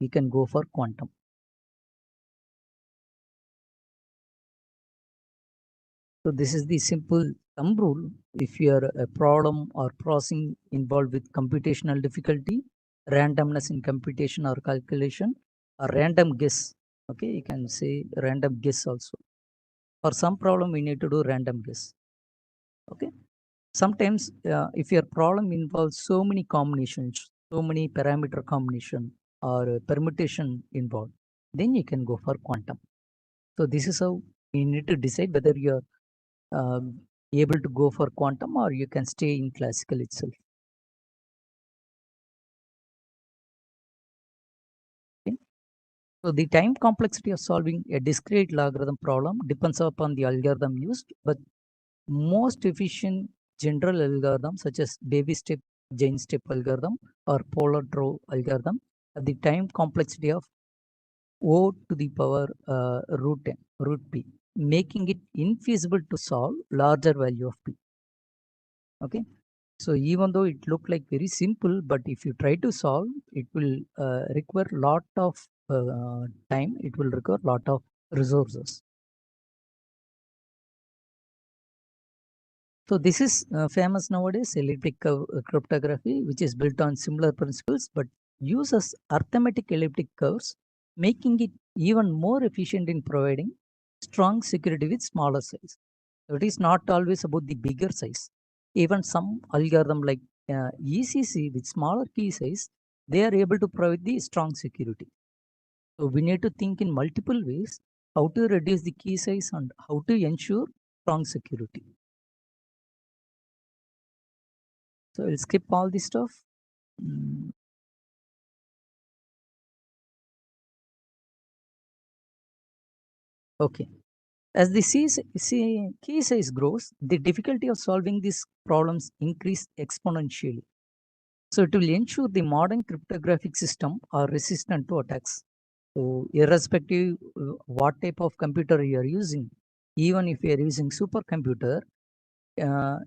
we can go for quantum. So this is the simple thumb rule. If your problem or processing involved with computational difficulty, randomness in computation or calculation, or random guess, okay, you can say random guess also. For some problem, we need to do random guess. Okay. Sometimes, if your problem involves so many combinations, so many parameter combination or permutation involved, then you can go for quantum. So this is how you need to decide whether you're able to go for quantum or you can stay in classical itself. Okay. So the time complexity of solving a discrete logarithm problem depends upon the algorithm used, but most efficient general algorithms such as baby step, Jane step algorithm or polar draw algorithm have the time complexity of O to the power root p, making it infeasible to solve larger value of p. Okay. So even though it look like very simple, but if you try to solve, it will require lot of time. It will require lot of resources. So this is famous nowadays, elliptic curve cryptography, which is built on similar principles, but uses arithmetic elliptic curves, making it even more efficient in providing strong security with smaller size. So it is not always about the bigger size. Even some algorithm like ECC with smaller key size, they are able to provide the strong security. So we need to think in multiple ways how to reduce the key size and how to ensure strong security. So I'll skip all this stuff. Okay. As the key size grows, the difficulty of solving these problems increase exponentially. So it will ensure the modern cryptographic system are resistant to attacks. So irrespective what type of computer you are using, even if you are using supercomputer, uh,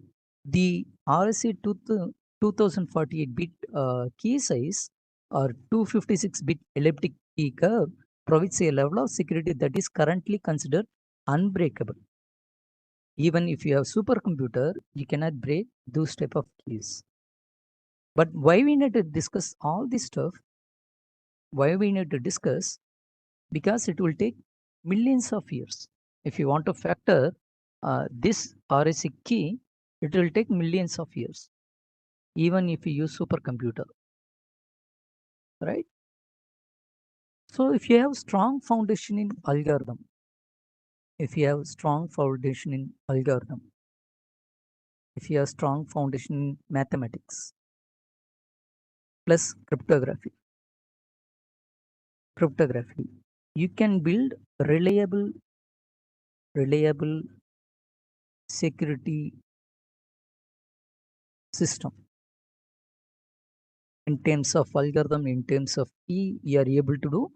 the RSA 2048-bit key size or 256-bit elliptic key curve provides a level of security that is currently considered unbreakable. Even if you have supercomputer, you cannot break those type of keys. But why we need to discuss all this stuff? Why we need to discuss? Because it will take millions of years. If you want to factor this RSA key, it will take millions of years, even if you use supercomputer, right? So if you have strong foundation in algorithm, if you have strong foundation in algorithm, if you have strong foundation in mathematics, plus cryptography, you can build reliable security system. In terms of algorithm, in terms of key, you are able to do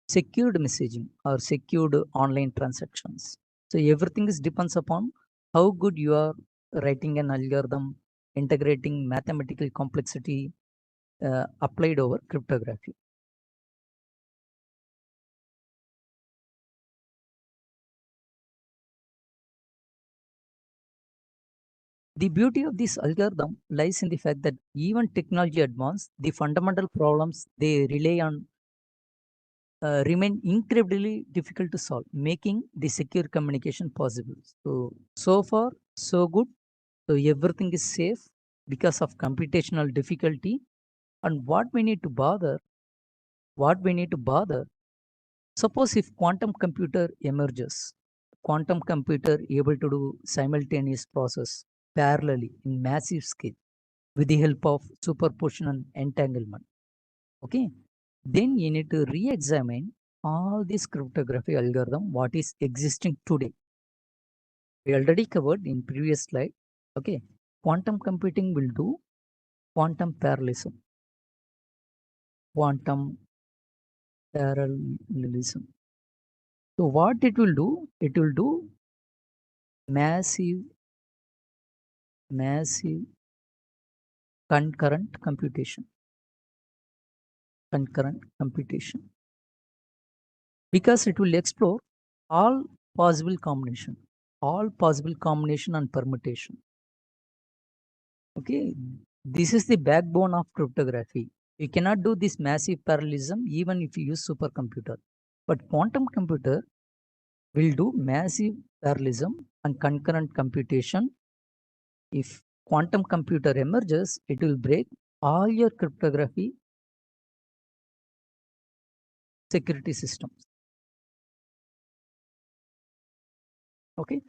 secured messaging or secured online transactions. So everything is depends upon how good you are writing an algorithm, integrating mathematical complexity applied over cryptography. The beauty of this algorithm lies in the fact that even technology advance, the fundamental problems they rely on remain incredibly difficult to solve, making the secure communication possible. So far, so good. So everything is safe because of computational difficulty. And what we need to bother, suppose if quantum computer emerges, quantum computer able to do simultaneous process parallelly in massive scale with the help of superposition and entanglement. Okay, then you need to re-examine all this cryptography algorithm what is existing today. We already covered in previous slide. Okay, quantum computing will do quantum parallelism. Quantum parallelism. So what it will do? It will do massive concurrent computation. Concurrent computation. Because it will explore all possible combination and permutation. Okay, this is the backbone of cryptography. You cannot do this massive parallelism even if you use supercomputer. But quantum computer will do massive parallelism and concurrent computation. If quantum computer emerges, it will break all your cryptography security systems. Okay.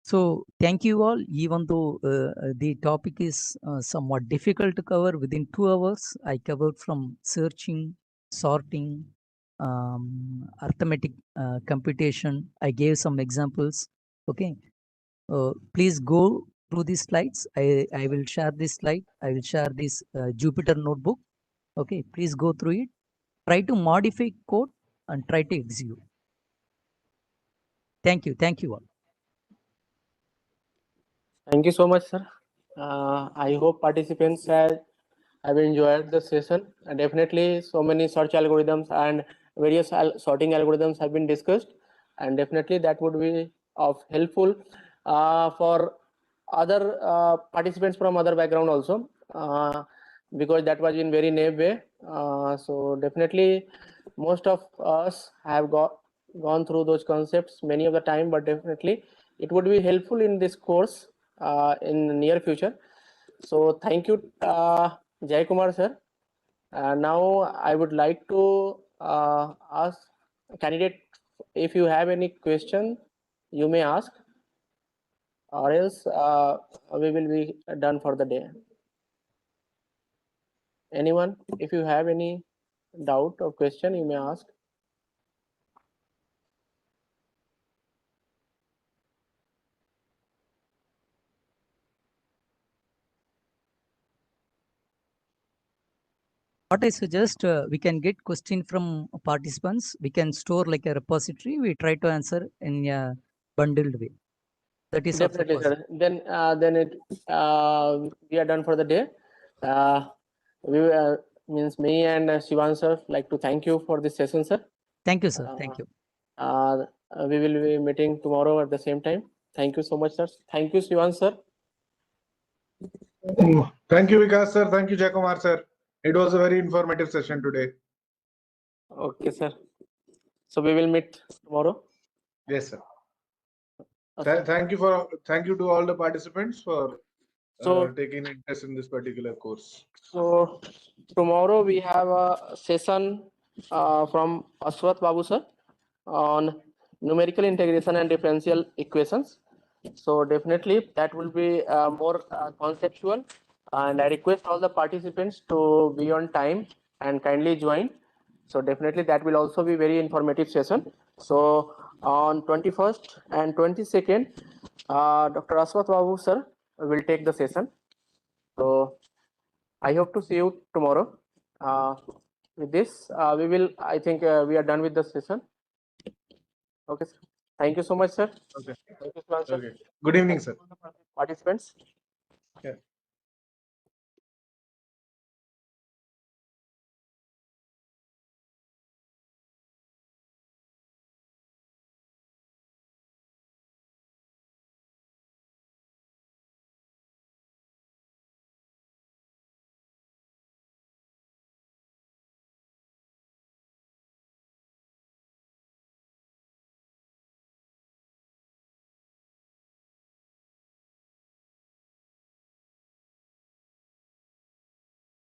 So thank you all. Even though the topic is somewhat difficult to cover within 2 hours, I covered from searching, sorting, arithmetic computation. I gave some examples. Okay, please go through these slides. I will share this slide. I will share this Jupyter notebook. Okay, please go through it. Try to modify code and try to execute. Thank you. Thank you all. Thank you so much, sir. I hope participants have enjoyed the session. And definitely, so many search algorithms and various sorting algorithms have been discussed, and definitely that would be of helpful for other participants from other background also, because that was in very naive way. So definitely, most of us have gone through those concepts many of the time, but definitely it would be helpful in this course in the near future. So thank you, Jai Kumar sir. Now I would like to ask candidate, if you have any question, you may ask, or else we will be done for the day. Anyone, if you have any doubt or question, you may ask. What I suggest, we can get question from participants. We can store like a repository. We try to answer in a bundled way. That is also Definitely, possible. sir. Then we are done for the day. We means me and Shivan sir like to thank you for this session, sir. Thank you, sir. Thank you. We will be meeting tomorrow at the same time. Thank you so much, sir. Thank you, Shivan sir. Thank you, Vikas sir. Thank you, Jayakumar sir. It was a very informative session today. Okay, sir. So we will meet tomorrow. Yes, sir. Okay. Thank you to all the participants for taking interest in this particular course. So tomorrow we have a session from Ashwath Babu sir on numerical integration and differential equations. So definitely that will be more conceptual, and I request all the participants to be on time and kindly join. So definitely that will also be very informative session. So on 21st and 22nd, Dr. Ashwath Babu sir will take the session. So I hope to see you tomorrow. With this, I think we are done with the session. Okay, sir. Thank you so much, sir. Okay. Thank you, sir. Okay. Good evening, sir. Participants. Yeah.